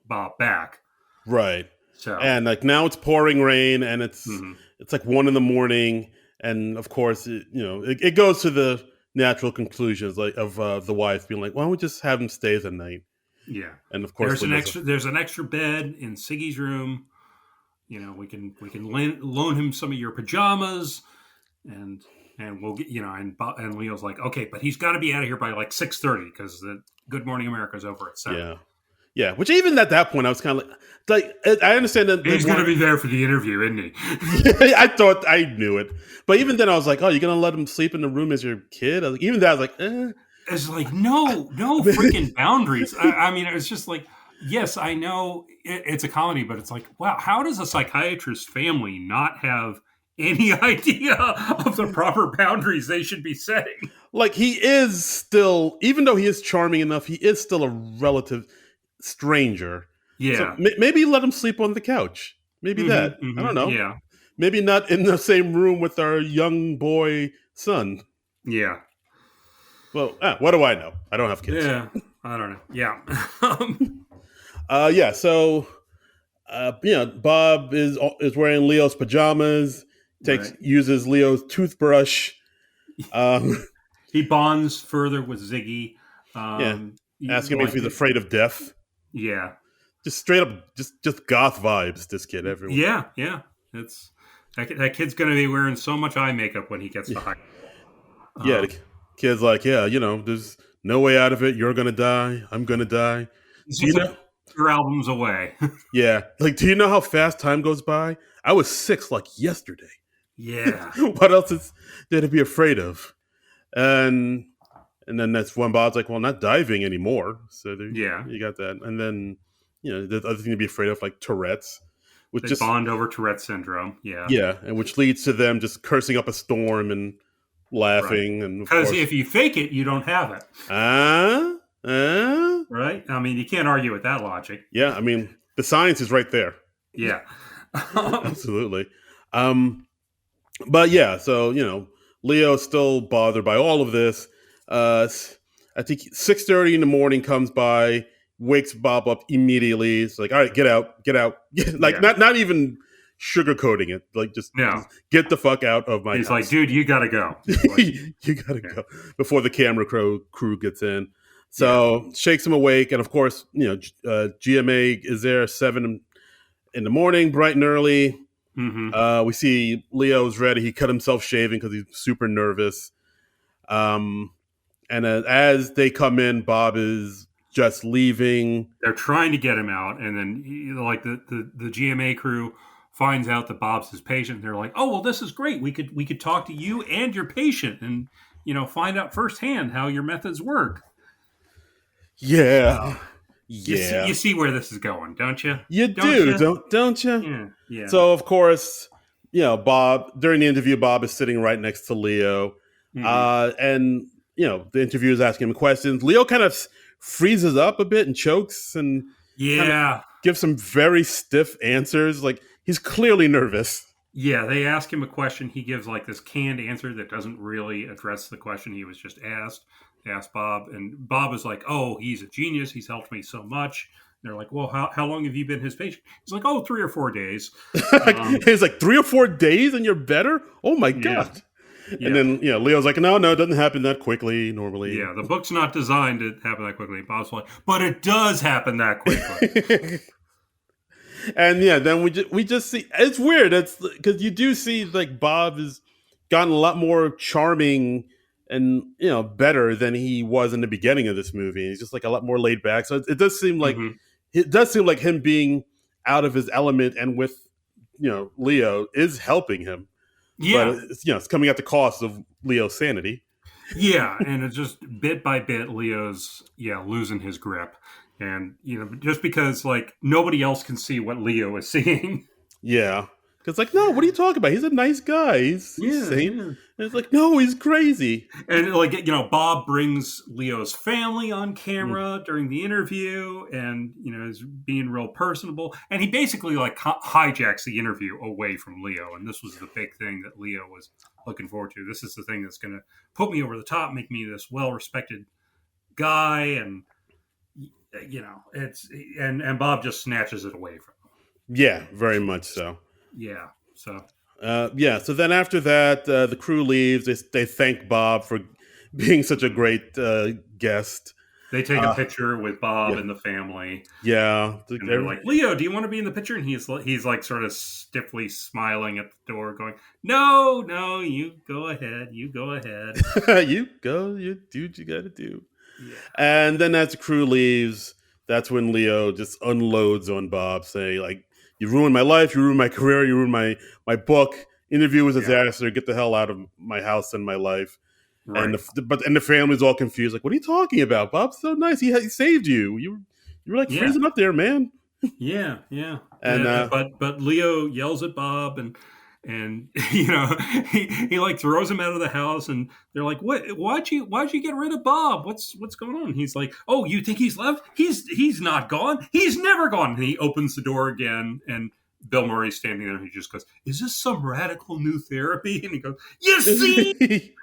B: Bob back.
A: right.
B: So,
A: And like now it's pouring rain, and it's
B: mhm.
A: it's like 1 a.m, and of course it goes to the natural conclusions like of the wife being like, why don't we just have him stay the night?
B: Yeah,
A: And of course,
B: there's an
A: Leo's like,
B: extra there's an extra bed in Siggy's room. We can loan him some of your pajamas, and and we'll get, and Leo's like, okay, but he's got to be out of here by like 6:30 because the Good Morning America is over at 7.
A: Yeah. Yeah, which even at that point, I was kind of like, I understand that
B: he's going to be there for the interview, isn't he?
A: I thought I knew it, but even then, I was like, "Oh, you're gonna let him sleep in the room as your kid?" Even that, I was like, "Eh."
B: It's like no freaking boundaries. I mean, it's just like, yes, I know it's a comedy, but it's like, wow, how does a psychiatrist family not have any idea of the proper boundaries they should be setting?
A: Like, he is still, even though he is charming enough, he is still a relative stranger.
B: Yeah.
A: So maybe let him sleep on the couch. Maybe that. I don't know.
B: Yeah.
A: Maybe not in the same room with our young boy son.
B: Yeah.
A: Well, what do I know? I don't have kids.
B: Yeah. I don't know. Yeah.
A: Yeah. So, Bob is wearing Leo's pajamas. Uses Leo's toothbrush.
B: He bonds further with Ziggy.
A: Asking me if he's afraid of death.
B: Yeah.
A: Just straight up, just goth vibes. This kid everywhere.
B: Yeah. It's that kid's gonna be wearing so much eye makeup when he gets to high.
A: The kid's like, there's no way out of it. You're gonna die. I'm gonna die.
B: Do you know? Your album's away.
A: Yeah. Like, do you know how fast time goes by? I was 6 like yesterday.
B: Yeah.
A: What else is there to be afraid of? And then that's when Bob's like, well, not diving anymore. So you got that. And then, the other thing to be afraid of, like Tourette's.
B: They bond over Tourette syndrome. Yeah.
A: Yeah. And which leads to them just cursing up a storm and laughing.
B: Right. Because if you fake it, you don't have it. Right? I mean, you can't argue with that logic.
A: Yeah. I mean, the science is right there.
B: Yeah.
A: Absolutely. But yeah, so, Leo's still bothered by all of this. I think 6:30 in the morning comes by, wakes Bob up immediately. It's like, all right, get out. Like, not even sugarcoating it. Like, just get the fuck out of my house.
B: He's like, dude, you gotta go.
A: You gotta go before the camera crew gets in. So shakes him awake, and of course, GMA is there 7 in the morning, bright and early.
B: Mm-hmm.
A: We see Leo's ready. He cut himself shaving because he's super nervous. And as they come in, Bob is just leaving.
B: They're trying to get him out, and then the GMA crew finds out that Bob's his patient. They're like, "Oh, well, this is great. We could talk to you and your patient, and find out firsthand how your methods work."
A: Yeah.
B: You see where this is going, don't you?
A: Don't you?
B: Yeah.
A: So, of course, Bob, during the interview, Bob is sitting right next to Leo. Mm-hmm. And, the interviewer is asking him questions. Leo kind of freezes up a bit and chokes and kind of gives some very stiff answers. Like, he's clearly nervous.
B: Yeah, they ask him a question. He gives like this canned answer that doesn't really address the question he was just asked. They asked Bob, and Bob is like, "Oh, he's a genius. He's helped me so much." And they're like, "Well, how long have you been his patient?" He's like, "Oh, 3 or 4 days."
A: He's like, 3 or 4 days and you're better? Oh my God. Yeah. And then, Leo's like, no, it doesn't happen that quickly normally.
B: Yeah, the book's not designed to happen that quickly. Bob's like, but it does happen that quickly.
A: And then we just see, it's weird. It's because you do see like Bob has gotten a lot more charming and better than he was in the beginning of this movie. He's just like a lot more laid back. So it does seem like him being out of his element and with Leo is helping him.
B: Yeah,
A: but it's coming at the cost of Leo's sanity.
B: Yeah, and it's just bit by bit Leo's losing his grip, and just because like nobody else can see what Leo is seeing.
A: Yeah. Because, like, no, what are you talking about? He's a nice guy. He's sane. Yeah. And it's like, no, he's crazy.
B: And, like, Bob brings Leo's family on camera during the interview and, is being real personable. And he basically, like, hijacks the interview away from Leo. And this was the big thing that Leo was looking forward to. This is the thing that's going to put me over the top, make me this well-respected guy. And, and Bob just snatches it away from him.
A: Yeah, very much so.
B: Yeah. So.
A: So then after that, the crew leaves. They thank Bob for being such a great guest.
B: They take a picture with Bob
A: Yeah.
B: and the family.
A: Yeah.
B: And they're like, Leo, do you want to be in the picture? And he's like sort of stiffly smiling at the door going, no, you go ahead. You go ahead.
A: You go, you do what you got to do.
B: Yeah.
A: And then as the crew leaves, that's when Leo just unloads on Bob, saying like, "You ruined my life. You ruined my career. You ruined my book. Interview was a disaster. Get the hell out of my house and my life."
B: Right.
A: And the family's all confused. Like, what are you talking about? Bob's so nice. He saved you. You were like freezing up there, man.
B: Yeah.
A: And
B: but Leo yells at Bob and he like throws him out of the house, and they're like, "What? Why'd you get rid of Bob? What's going on?" And he's like, "Oh, you think he's left? He's not gone. He's never gone." And he opens the door again, and Bill Murray's standing there, and he just goes, "Is this some radical new therapy?" And he goes, "You see."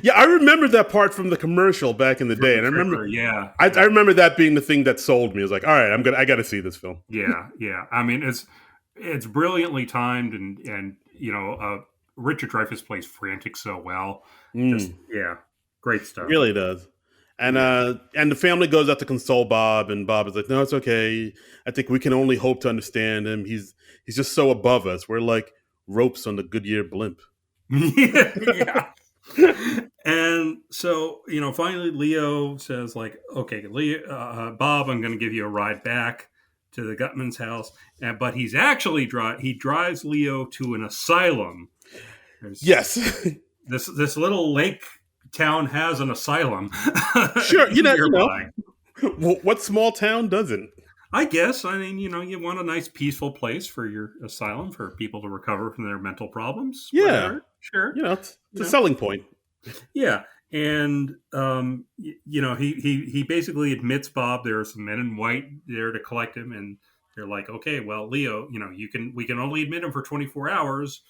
A: Yeah, I remember that part from the commercial back in the day, and I remember, I remember that being the thing that sold me. I was like, all right, I got to see this film.
B: Yeah. I mean, it's brilliantly timed, and Richard Dreyfuss plays frantic so well. Just great stuff.
A: It really does. And the family goes out to console Bob, and Bob is like, "No, it's okay. I think we can only hope to understand him. He's just so above us. We're like ropes on the Goodyear blimp."
B: Yeah. And so, finally Leo says like, "Okay, Bob, I'm going to give you a ride back to the Gutman's house." But he's actually he drives Leo to an asylum.
A: Yes.
B: This little lake town has an asylum.
A: Sure. What small town doesn't?
B: I guess. I mean, you want a nice peaceful place for your asylum for people to recover from their mental problems.
A: Yeah.
B: Whatever. Sure.
A: It's a selling point.
B: Yeah. And, he basically admits Bob, there are some men in white there to collect him. And they're like, "Okay, well, Leo, we can only admit him for 24 hours.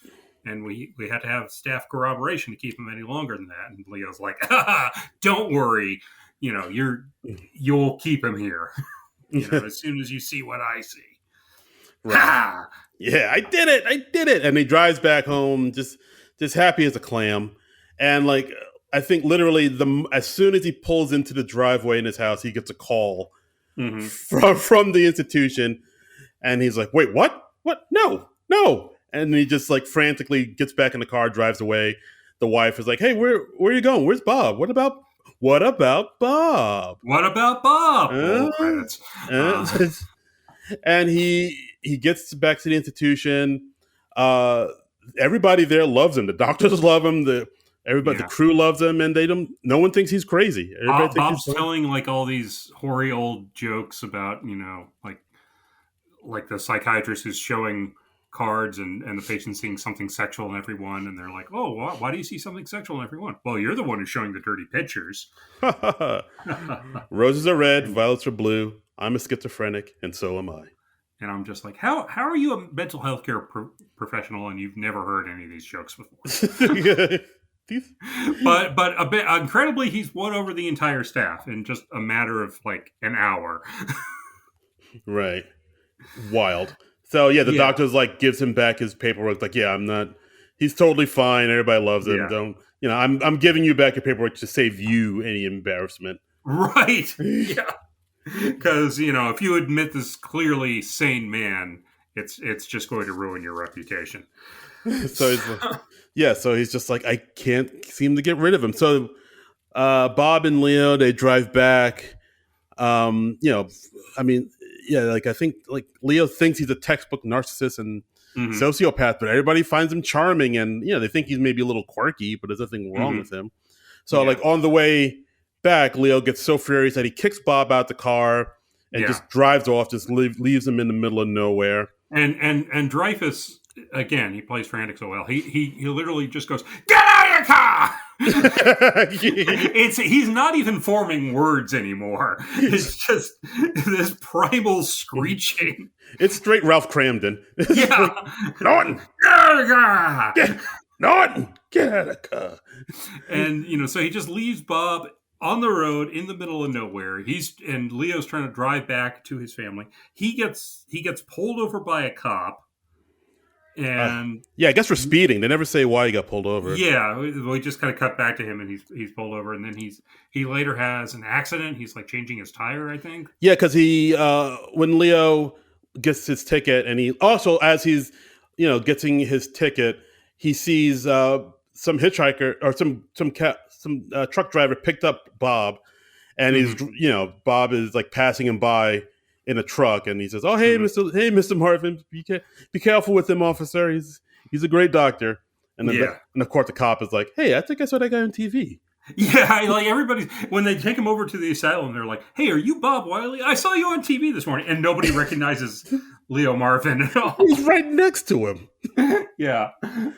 B: And we had to have staff corroboration to keep him any longer than that." And Leo's like, "Don't worry. You'll keep him here. As soon as you see what I see."
A: Right. Yeah, I did it. And he drives back home just happy as a clam. And like, I think literally as soon as he pulls into the driveway in his house, he gets a call from the institution. And he's like, "Wait, what? What? No. And he just like frantically gets back in the car, drives away. The wife is like, "Hey, where are you going? Where's Bob? What about Bob?
B: What about Bob?"
A: And he gets back to the institution. Everybody there loves him. The doctors love him. The crew loves him, and no one thinks he's crazy.
B: Bob's telling like all these hoary old jokes about, like the psychiatrist who's showing cards and the patient seeing something sexual in everyone, and they're like, "Oh, why do you see something sexual in everyone?" "Well, you're the one who's showing the dirty pictures."
A: Roses are red, violets are blue. I'm a schizophrenic, and so am I.
B: And I'm just like, how are you a mental health care professional and you've never heard any of these jokes before? But a bit incredibly, he's won over the entire staff in just a matter of like an hour.
A: Right. Wild. So the doctor's like gives him back his paperwork. Like, I'm not. He's totally fine. Everybody loves him. Don't I'm giving you back your paperwork to save you any embarrassment.
B: Right. Yeah. Because if you admit this clearly sane man, it's just going to ruin your reputation.
A: So he's just like, I can't seem to get rid of him. So Bob and Leo, they drive back. I think like Leo thinks he's a textbook narcissist and sociopath, but everybody finds him charming, and they think he's maybe a little quirky, but there's nothing wrong with him. So like on the way back, Leo gets so furious that he kicks Bob out the car and just drives off, just leaves him in the middle of nowhere.
B: And Dreyfuss, again, he plays frantic so well. He literally just goes, "Get out of your car!" He's not even forming words anymore. It's just this primal screeching.
A: It's straight Ralph Cramden.
B: Yeah.
A: Norton, get out of the car! Norton, get out of the car!
B: And so he just leaves Bob on the road in the middle of nowhere. And Leo's trying to drive back to his family. He gets pulled over by a cop. And
A: yeah, I guess for speeding. They never say why he got pulled over.
B: yeah, we just kind of cut back to him, and he's pulled over, and then he later has an accident. He's like changing his tire, I think.
A: Yeah, because he when Leo gets his ticket, and he also, as he's getting his ticket, he sees some hitchhiker or some truck driver picked up Bob, and he's Bob is like passing him by in a truck, and he says, "Oh, hey, Mr. Marvin, be careful with him, officer. He's a great doctor." And then and of course the cop is like, "Hey, I think I saw that guy on TV."
B: Yeah, like everybody, when they take him over to the asylum, they're like, "Hey, are you Bob Wiley? I saw you on TV this morning," and nobody recognizes Leo Marvin at all.
A: He's right next to him.
B: Yeah,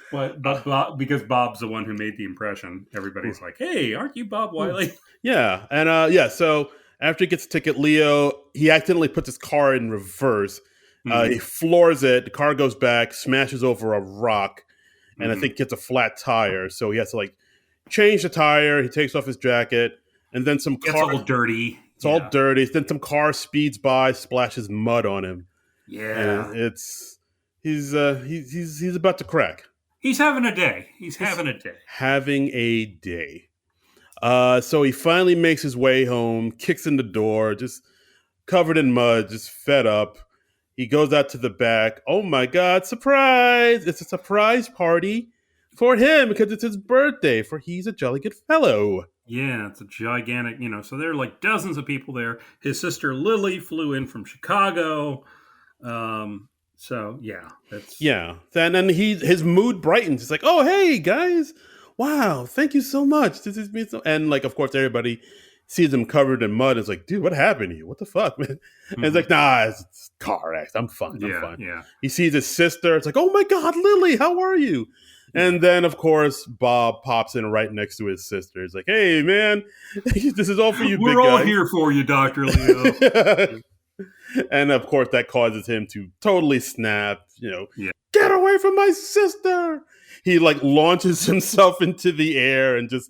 B: but Bob, because Bob's the one who made the impression, everybody's like, "Hey, aren't you Bob Wiley?"
A: Yeah, and so after he gets a ticket, Leo, he accidentally puts his car in reverse. He floors it. The car goes back, smashes over a rock, and I think gets a flat tire. So he has to change the tire. He takes off his jacket, and then some car.
B: It's all dirty.
A: It's all dirty. Then some car speeds by, splashes mud on him.
B: Yeah,
A: and he's about to crack.
B: He's having a day. Having a day.
A: So he finally makes his way home, kicks in the door, just covered in mud, just fed up. He goes out to the back. Oh my God, surprise! It's a surprise party for him because it's his birthday, for he's a jolly good fellow.
B: Yeah, it's a gigantic, so there are like dozens of people there. His sister Lily flew in from Chicago. So yeah, that's...
A: Yeah. Then his mood brightens. He's like, "Oh, hey guys. Wow, thank you so much. This is me." And of course, everybody sees him covered in mud. It's like, "Dude, what happened to you? What the fuck, man?" And it's like, "Nah, it's car accident. I'm fine. I'm fine."
B: Yeah.
A: He sees his sister. It's like, "Oh my God, Lily, how are you?" And then, of course, Bob pops in right next to his sister. He's like, "Hey, man, this is all for you, big guy.
B: We're all here for you, Dr. Leo."
A: And, of course, that causes him to totally snap. Get away from my sister! He, launches himself into the air and just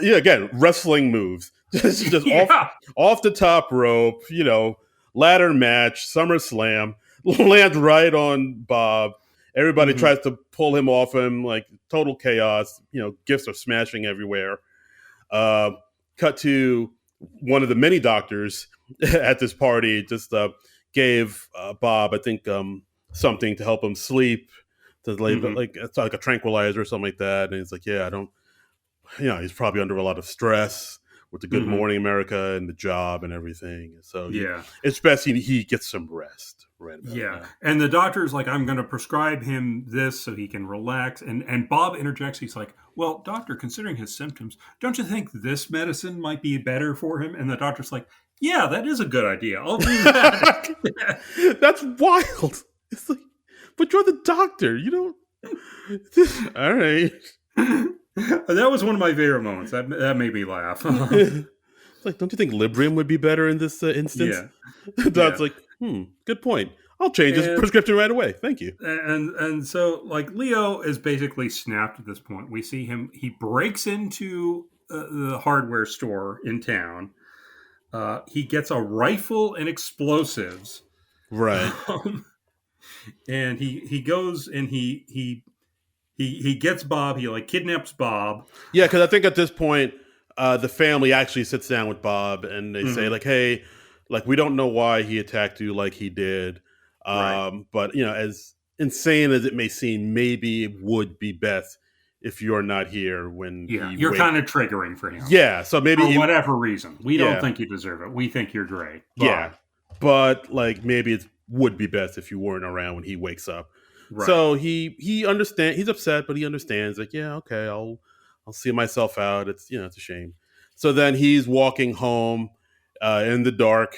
A: again, wrestling moves. just off the top rope, ladder match, SummerSlam, lands right on Bob. Everybody tries to pull him off him, total chaos. Gifts are smashing everywhere. Cut to one of the many doctors at this party just gave Bob, I think, something to help him sleep, to it's like a tranquilizer or something like that. And he's like, "Yeah, I don't," he's probably under a lot of stress with the Good Morning America and the job and everything. So it's best he gets some rest. Right now.
B: And the doctor's like, "I'm going to prescribe him this so he can relax." And Bob interjects. He's like, "Well, doctor, considering his symptoms, don't you think this medicine might be better for him?" And the doctor's like, "Yeah, that is a good idea. I'll do that."
A: That's wild. It's like, but you're the doctor. You don't. All right.
B: That was one of my favorite moments. That made me laugh.
A: It's like, don't you think Librium would be better in this instance? Yeah. Doc's like, good point. I'll change his prescription right away. Thank you.
B: And so, Leo is basically snapped at this point. We see him. He breaks into the hardware store in town. He gets a rifle and explosives.
A: Right.
B: And he goes and he gets Bob. He kidnaps Bob.
A: Yeah, because I think at this point, the family actually sits down with Bob and they say, "Hey, we don't know why he attacked you like he did. But, as insane as it may seem, maybe it would be best if you're not here when
B: you're kind of triggering for him.
A: Yeah, so maybe...
B: For whatever reason. We don't think you deserve it. We think you're great. Bob.
A: Yeah, but, maybe it would be best if you weren't around when he wakes up." Right. So he understands. He's upset, but he understands. Yeah, okay, I'll see myself out. It's it's a shame. So then he's walking home in the dark,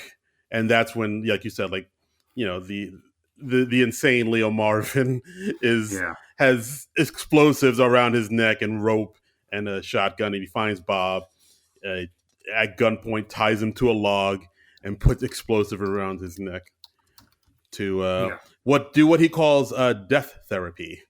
A: and that's when, like you said, the insane Leo Marvin has explosives around his neck and rope and a shotgun, and he finds Bob at gunpoint, ties him to a log, and puts explosive around his neck to what he calls death therapy.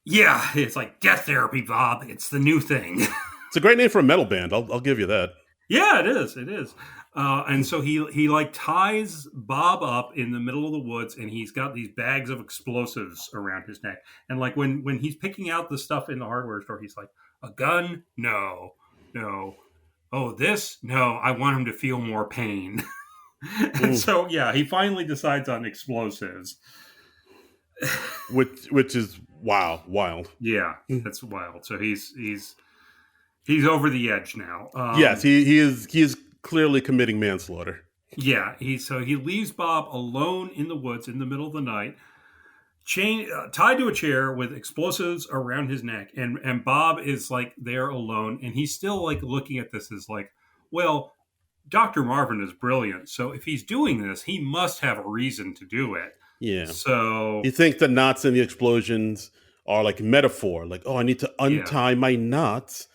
B: Yeah, it's like death therapy, Bob. It's the new thing.
A: It's a great name for a metal band. I'll give you that.
B: Yeah, it is. It is. And so he like ties Bob up in the middle of the woods, and he's got these bags of explosives around his neck. And like when he's picking out the stuff in the hardware store, he's like, a gun? No, no. Oh, this? No, I want him to feel more pain. And so yeah, he finally decides on explosives.
A: which is wild.
B: Yeah, that's wild. So he's over the edge now.
A: Yes, he is clearly committing manslaughter.
B: Yeah, he leaves Bob alone in the woods in the middle of the night, tied to a chair with explosives around his neck, and Bob is like there alone, and he's still like looking at this as like, well, Dr. Marvin is brilliant, so if he's doing this, he must have a reason to do it.
A: Yeah.
B: So
A: you think the knots and the explosions are like metaphor, like, oh, I need to untie my knots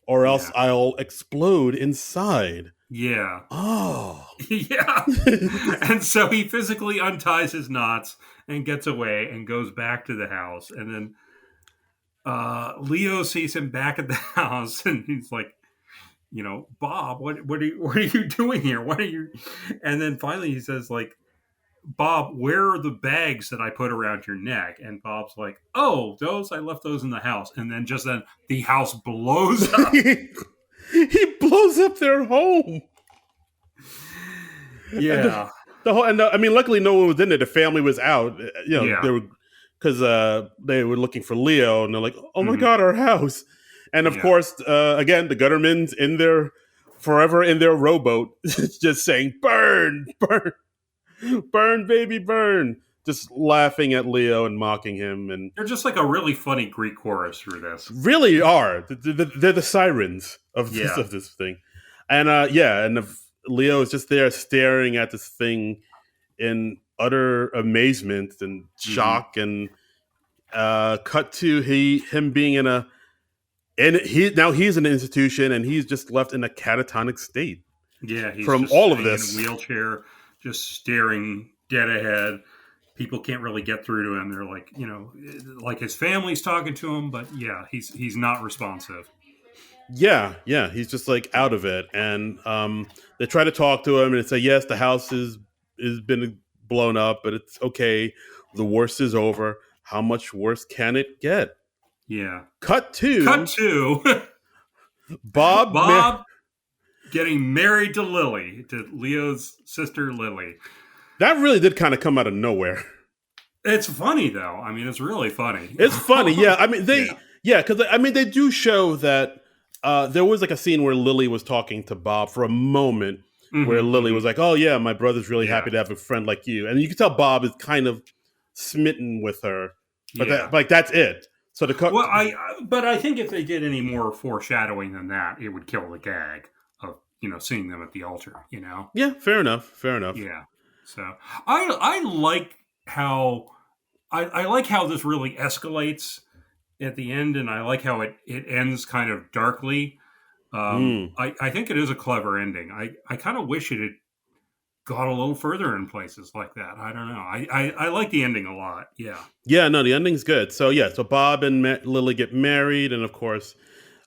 A: or else I'll explode inside.
B: Yeah.
A: Oh.
B: Yeah. And so he physically unties his knots and gets away and goes back to the house. And then Leo sees him back at the house, and he's like, Bob, what are you doing here? What are you? And then finally he says, like, Bob, where are the bags that I put around your neck? And Bob's like, oh, I left those in the house. And then the house blows up.
A: He blows up their home.
B: Yeah.
A: I mean, luckily no one was in there. The family was out. Because they were looking for Leo, and they're like, oh my God, our house. And of course, again, the Guttermans forever in their rowboat, just saying, burn, burn. Burn, baby, burn. Just laughing at Leo and mocking him. And
B: they're just like a really funny Greek chorus through this.
A: Really are. They're the sirens of this thing. And Leo is just there staring at this thing in utter amazement and shock. And cut to him being he's in an institution, and he's just left in a catatonic state.
B: Yeah, he's
A: from all of this
B: in a wheelchair, just staring dead ahead. People can't really get through to him. They're like, like his family's talking to him, but he's not responsive.
A: Yeah, he's just like out of it. And they try to talk to him and say, yes, the house has been blown up, but it's okay. The worst is over. How much worse can it get?
B: Yeah.
A: Cut to
B: Bob getting married to Lily, to Leo's sister Lily.
A: That really did kind of come out of nowhere.
B: It's funny though. I mean, it's really funny.
A: It's funny, yeah. I mean, because they do show that there was like a scene where Lily was talking to Bob for a moment, where Lily was like, "Oh yeah, my brother's really happy to have a friend like you," and you can tell Bob is kind of smitten with her, but that's it. So
B: but I think if they did any more foreshadowing than that, it would kill the gag of seeing them at the altar.
A: Yeah, fair enough.
B: Yeah. So I like how this really escalates at the end, and I like how it ends kind of darkly. I think it is a clever ending. I kind of wish it had got a little further in places like that. I don't know. I like the ending a lot. Yeah.
A: Yeah, no, the ending's good. So Bob and Lily get married, and of course,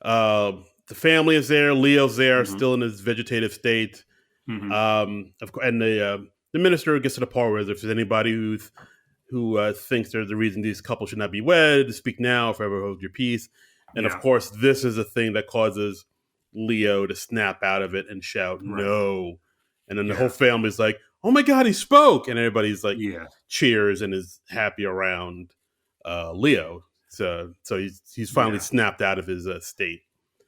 A: the family is there. Leo's there, still in his vegetative state. Of course, and the minister gets to the part where if there's anybody who thinks there's a reason these couples should not be wed, speak now, forever hold your peace. And of course, this is a thing that causes Leo to snap out of it and shout, no. And then the whole family's like, oh my God, he spoke. And everybody's like, cheers and is happy around Leo. So he's finally snapped out of his state.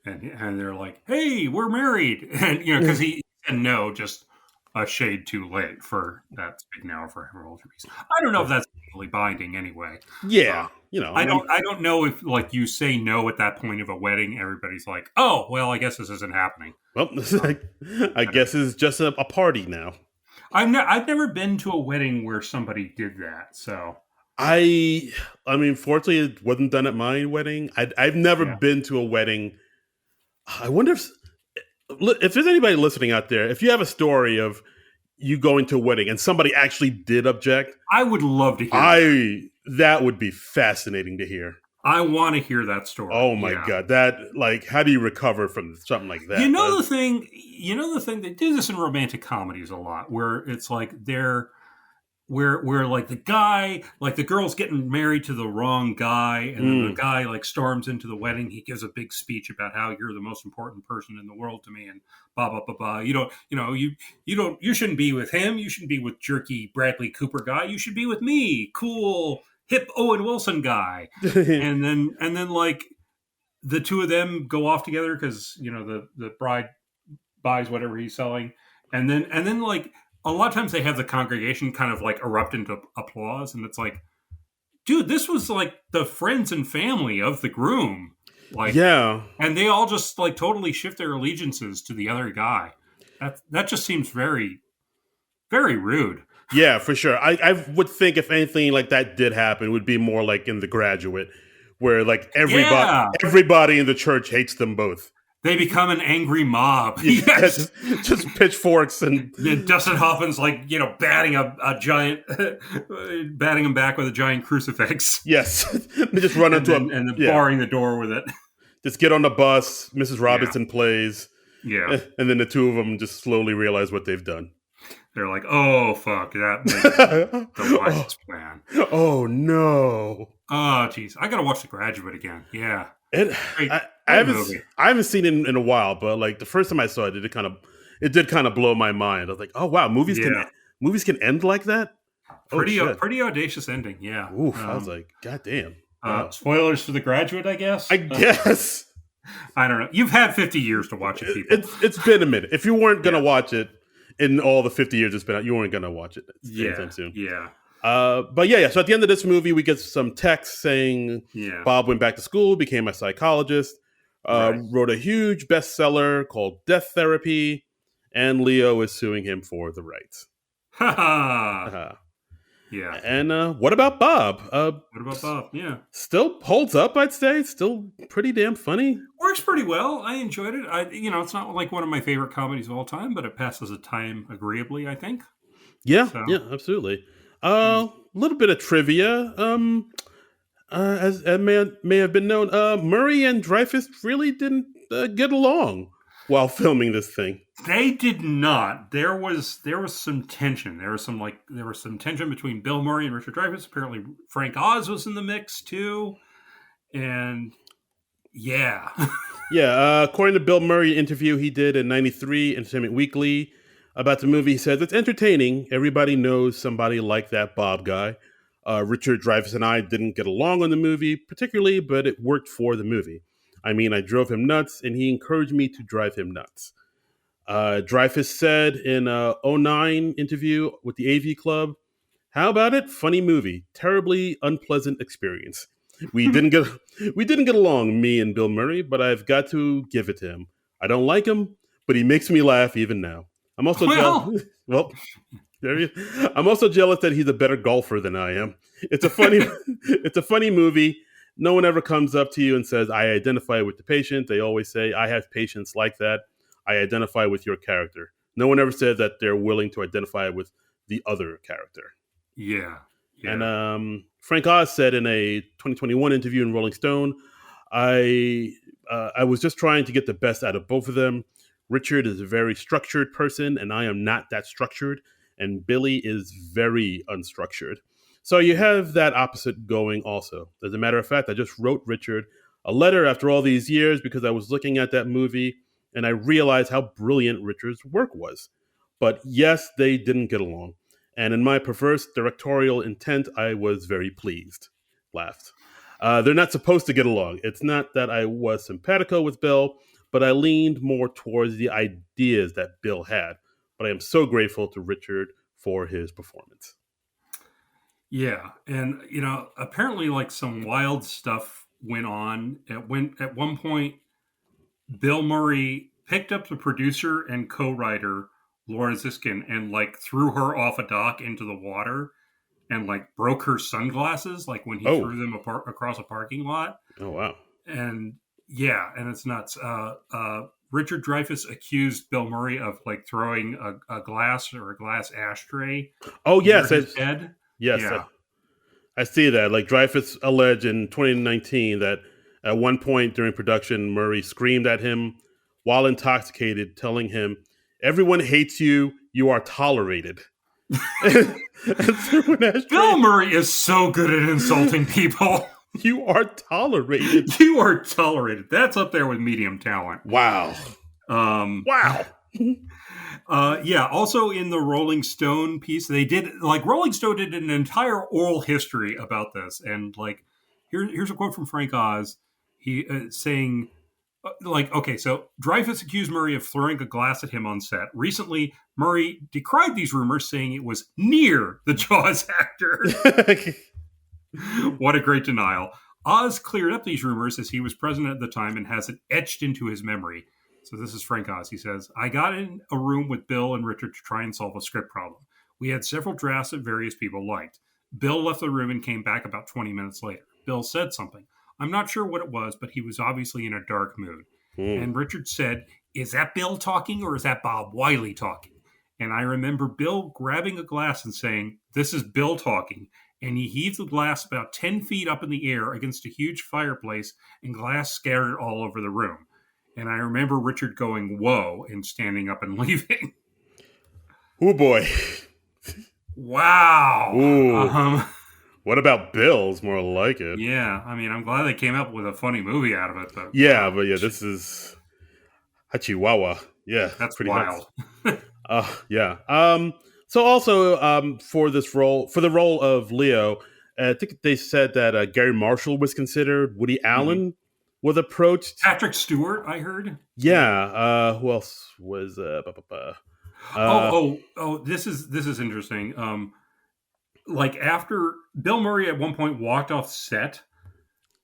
B: And they're like, hey, we're married. And, because he said no, just a shade too late for that speak now or forever hold your peace. I don't know if that's legally binding anyway.
A: Yeah.
B: I don't know if like you say no at that point of a wedding, everybody's like, oh, well, I guess this isn't happening.
A: Well, I guess it's just a party now.
B: I've never been to a wedding where somebody did that. So
A: I mean, fortunately, it wasn't done at my wedding. I've never been to a wedding. I wonder if there's anybody listening out there, if you have a story of you going to a wedding and somebody actually did object,
B: I would love to hear
A: that would be fascinating to hear.
B: I want to hear that story.
A: Oh my
B: Yeah.
A: god, that like, how do you recover from something like
B: You
A: that?
B: know the thing. You know the thing. They do this in romantic comedies a lot, where it's like they're where like the guy, like the girl's getting married to the wrong guy, and then the
A: Mm.
B: guy like storms into the wedding. He gives a big speech about how you're the most important person in the world to me, and blah blah blah blah. You don't, you don't, you shouldn't be with him. You shouldn't be with jerky Bradley Cooper guy. You should be with me, cool hip Owen Wilson guy. And then like the two of them go off together because the bride buys whatever he's selling, and then like a lot of times they have the congregation kind of like erupt into applause, and it's like, dude, this was like the friends and family of the groom, like,
A: Yeah.
B: and they all just like totally shift their allegiances to the other guy. That just seems very, very rude.
A: Yeah, for sure. I would think if anything like that did happen, it would be more like in The Graduate, where like
B: Yeah,
A: everybody in the church hates them both.
B: they become an angry mob.
A: Yeah,
B: Yes.
A: just pitchforks and
B: Then Dustin Hoffman's like, batting a giant, batting him back with a giant crucifix,
A: yes, they just run
B: and
A: into
B: then barring the door with it.
A: just get on the bus. Mrs.
B: Yeah,
A: Robinson plays,
B: yeah.
A: and then the two of them just slowly realize what they've done.
B: They're like, oh fuck, that makes the
A: oh,
B: wisest plan.
A: oh no!
B: Oh jeez, I gotta watch The Graduate again. Yeah,
A: It,
B: great,
A: I
B: great
A: haven't
B: movie.
A: I haven't seen it in a while, but like the first time I saw it, it did kind of blow my mind. I was like, oh wow,
B: Yeah,
A: movies can end like that. Oh shit!
B: pretty audacious ending. Yeah.
A: Oof! I was like, god damn. Wow.
B: Spoilers for The Graduate, I guess.
A: I guess
B: I don't know. You've had 50 years to watch it, people.
A: it's been a minute. If you weren't gonna
B: Yeah,
A: watch it in all the 50 years it's been out, you weren't gonna watch it
B: yeah,
A: anytime soon.
B: yeah,
A: But yeah. So at the end of this movie, we get some text saying
B: yeah.
A: Bob went back to school, became a psychologist,
B: Right.
A: wrote a huge bestseller called Death Therapy, and Leo is suing him for the rights.
B: Ha ha.
A: Uh,
B: Yeah.
A: and what about Bob?
B: What about Bob? Yeah.
A: Still holds up, I'd say. Still pretty damn funny.
B: Works pretty well. I enjoyed it. It's not like one of my favorite comedies of all time, but it passes the time agreeably, I think.
A: Yeah,
B: So,
A: yeah, absolutely. A little bit of trivia. As may have been known, Murray and Dreyfuss really didn't get along while filming this thing.
B: they did not. There was some tension. There was some tension between Bill Murray and Richard Dreyfuss. Apparently, Frank Oz was in the mix too, and yeah,
A: Yeah, according to Bill Murray interview he did in '93 Entertainment Weekly about the movie, he says it's entertaining. Everybody knows somebody like that Bob guy. Richard Dreyfuss and I didn't get along on the movie particularly, but it worked for the movie. I mean, I drove him nuts, and he encouraged me to drive him nuts. Dreyfuss said in a '09 interview with the AV Club, "How about it? Funny movie. Terribly unpleasant experience. We didn't get we didn't get along, me and Bill Murray, but I've got to give it to him. I don't like him, but he makes me laugh even now. I'm also
B: well,
A: jealous. Well, I'm also jealous that he's a better golfer than I am. It's a funny it's a funny movie. No one ever comes up to you and says, I identify with the patient. They always say, I have patients like that. I identify with your character. No one ever said that they're willing to identify with the other character."
B: yeah,
A: And
B: yeah,
A: Frank Oz said in a 2021 interview in Rolling Stone, I was just trying to get the best out of both of them. Richard is a very structured person, and I am not that structured. And Billy is very unstructured. So you have that opposite going also. As a matter of fact, I just wrote Richard a letter after all these years because I was looking at that movie and I realized how brilliant Richard's work was. But yes, they didn't get along. And in my perverse directorial intent, I was very pleased. Laughed. They're not supposed to get along. It's not that I was simpatico with Bill, but I leaned more towards the ideas that Bill had. But I am so grateful to Richard for his performance.
B: yeah. And apparently, like some wild stuff went on. At one point, Bill Murray picked up the producer and co-writer Laura Ziskin and like threw her off a dock into the water and like broke her sunglasses like when he
A: Oh,
B: threw them across a parking lot.
A: oh wow.
B: And yeah, and it's nuts. Richard Dreyfuss accused Bill Murray of like throwing a glass or a glass ashtray
A: Oh
B: near
A: yes,
B: his head.
A: yes.
B: Yeah,
A: I see that. Like Dreyfuss alleged in 2019 that at one point during production, Murray screamed at him while intoxicated, telling him, "Everyone hates you. You are tolerated." And through an
B: Bill
A: ashtray,
B: Murray is so good at insulting people.
A: "You are tolerated."
B: You are tolerated. That's up there with medium talent.
A: Wow.
B: Um,
A: Wow.
B: yeah. Also in the Rolling Stone piece, they did Rolling Stone did an entire oral history about this, and here's a quote from Frank Oz. He saying. Okay, so Dreyfuss accused Murray of throwing a glass at him on set. Recently, Murray decried these rumors, saying it was near the Jaws actor. What a great denial. Oz cleared up these rumors as he was president at the time and has it etched into his memory. So this is Frank Oz. He says, I got in a room with Bill and Richard to try and solve a script problem. We had several drafts that various people liked. Bill left the room and came back about 20 minutes later. Bill said something. I'm not sure what it was, but he was obviously in a dark mood. And Richard said, is that Bill talking or is that Bob Wiley talking? And I remember Bill grabbing a glass and saying, this is Bill talking. And he heaved the glass about 10 feet up in the air against a huge fireplace, and glass scattered all over the room. And I remember Richard going, whoa, and standing up and leaving.
A: Oh, boy.
B: Wow.
A: What about Bill's? More like it.
B: Yeah, I mean, I'm glad they came up with a funny movie out of it. But
A: this is Hachiwawa. Yeah,
B: that's pretty wild.
A: Yeah. So also for the role of Leo, I think they said that Gary Marshall was considered. Woody Allen was approached.
B: Patrick Stewart, I heard.
A: Yeah. Who else was?
B: This is interesting. After Bill Murray at one point walked off set,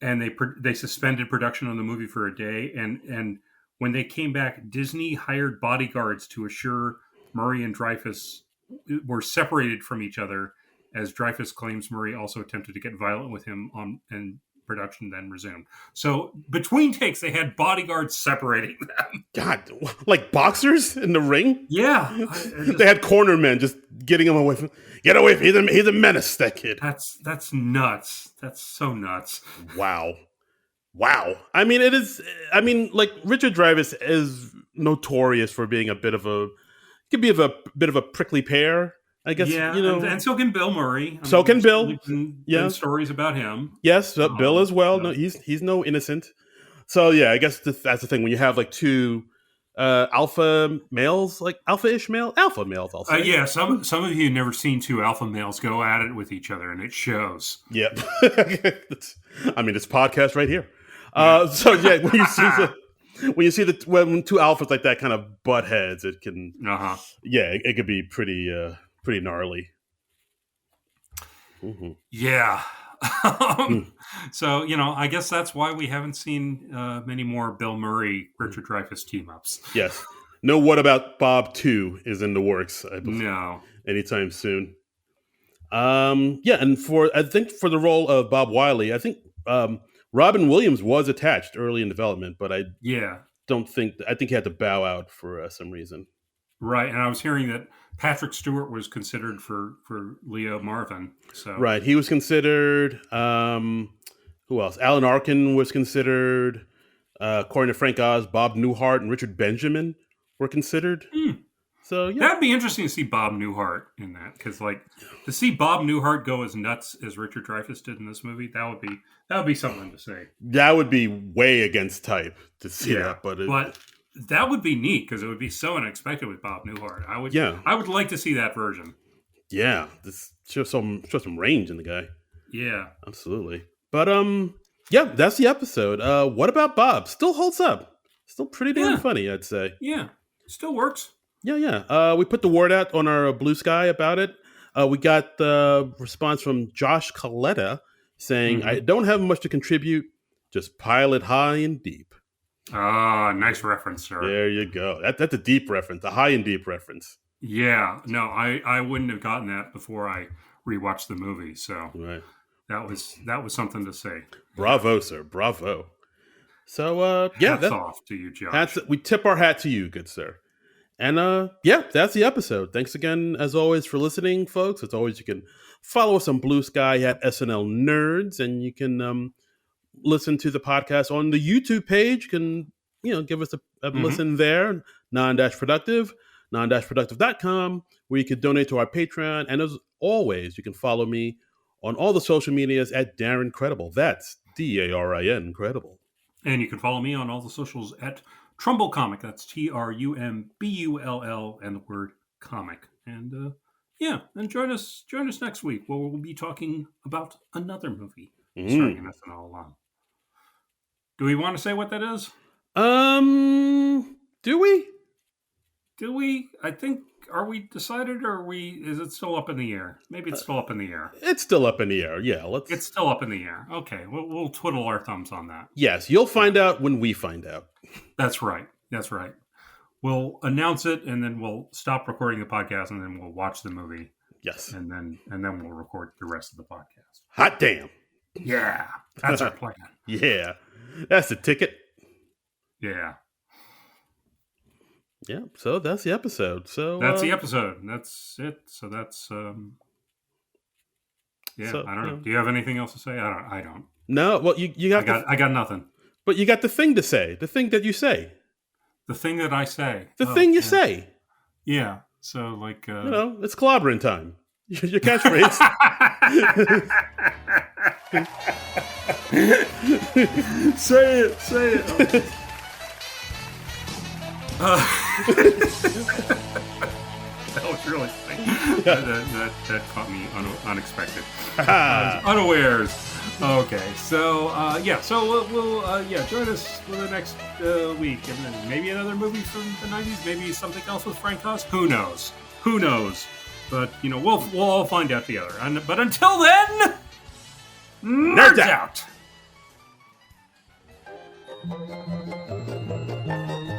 B: and they suspended production on the movie for a day, and when they came back, Disney hired bodyguards to assure Murray and Dreyfuss were separated from each other, as Dreyfuss claims Murray also attempted to get violent with him and production then resumed. So between takes, they had bodyguards separating them.
A: God, like boxers in the ring?
B: Yeah.
A: They had cornermen just getting him away from. Get away from him. He's a menace, that kid.
B: That's nuts. That's so nuts.
A: Wow. I mean, it is. I mean, like Richard Dreyfuss is notorious for being a bit of a prickly pear, I guess.
B: Yeah, and so can Bill Murray.
A: Can Bill.
B: Yeah, stories about him.
A: Yes, Bill as well. No, he's no innocent. So yeah, I guess that's the thing when you have like two alpha males, like alpha males. I'll say.
B: Yeah, some of you have never seen two alpha males go at it with each other, and it shows.
A: Yep. I mean, it's podcast right here. So yeah, when you see when two alphas like that kind of butt heads, it can. Yeah, it could be pretty gnarly. Mm-hmm.
B: Yeah. So, I guess that's why we haven't seen many more Bill Murray, Richard Dreyfuss team ups.
A: Yes. No, What About Bob 2 is in the works, I believe.
B: No.
A: Anytime soon. And I think for the role of Bob Wiley, I think Robin Williams was attached early in development, but I think he had to bow out for some reason.
B: Right, and I was hearing that Patrick Stewart was considered for Leo Marvin. So
A: right, he was considered. Who else? Alan Arkin was considered. According to Frank Oz, Bob Newhart and Richard Benjamin were considered. So yeah,
B: that'd be interesting to see Bob Newhart in that, because to see Bob Newhart go as nuts as Richard Dreyfuss did in this movie, that would be something to say.
A: That would be way against type to see that, but
B: that would be neat because it would be so unexpected with Bob Newhart. I would like to see that version.
A: Yeah, this shows some range in the guy.
B: Yeah,
A: absolutely. But that's the episode. What About Bob? Still holds up. Still pretty damn funny, I'd say.
B: Yeah, still works.
A: Yeah. We put the word out on our Blue Sky about it. We got the response from Josh Coletta saying, I don't have much to contribute, just pile it high and deep.
B: Ah, nice reference, sir.
A: There you go. That's a deep reference, a high and deep reference.
B: Yeah, no, I wouldn't have gotten that before I rewatched the movie. So that was something to say.
A: Bravo, sir. Bravo. So hats
B: off to you, Josh.
A: We tip our hat to you, good sir. And yeah, that's the episode. Thanks again, as always, for listening, folks. As always, you can follow us on Blue Sky at SNL Nerds, and you can listen to the podcast on the YouTube page. You can, give us a listen there. Non-Productive, Non-Productive.com, where you can donate to our Patreon. And as always, you can follow me on all the social medias at Darren Credible. That's DARIN Credible.
B: And you can follow me on all the socials at Trumbull Comic. That's TRUMBULL and the word comic. And and join us next week where we'll be talking about another movie starring in SNL alone. Do we want to say what that is?
A: Do we?
B: I think, are we decided, or is it still up in the air? Maybe it's still up in the air.
A: It's still up in the air. Yeah,
B: It's still up in the air. Okay, we'll twiddle our thumbs on that.
A: Yes, you'll find out when we find out.
B: That's right. We'll announce it, and then we'll stop recording the podcast, and then we'll watch the movie.
A: Yes.
B: And then we'll record the rest of the podcast.
A: Hot damn.
B: Yeah, that's our plan.
A: Yeah, that's the ticket.
B: Yeah.
A: Yeah, so that's the episode. So
B: that's the episode. That's it. So that's I don't know. Do you have anything else to say? I don't.
A: No. Well, you got.
B: I got nothing.
A: But you got the thing to say. The thing that you say.
B: The thing that I say.
A: The thing you say.
B: Yeah. So like.
A: It's clobbering time. Your catchphrase. Say it. Okay.
B: That was really funny. that caught me unexpected. Unawares. Okay, so we'll join us for the next week, and then maybe another movie from the 90s, maybe something else with Frank Oz. Who knows? But we'll all find out together. But until then, nerds out.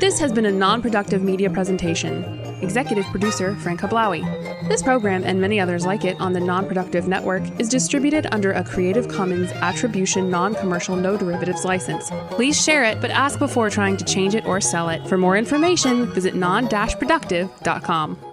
C: This has been a non-productive media presentation. Executive producer Frank Hablawi. This program and many others like it on the Non-Productive Network is distributed under a Creative Commons Attribution Non-Commercial No Derivatives license. Please share it, but ask before trying to change it or sell it. For more information, visit non-productive.com.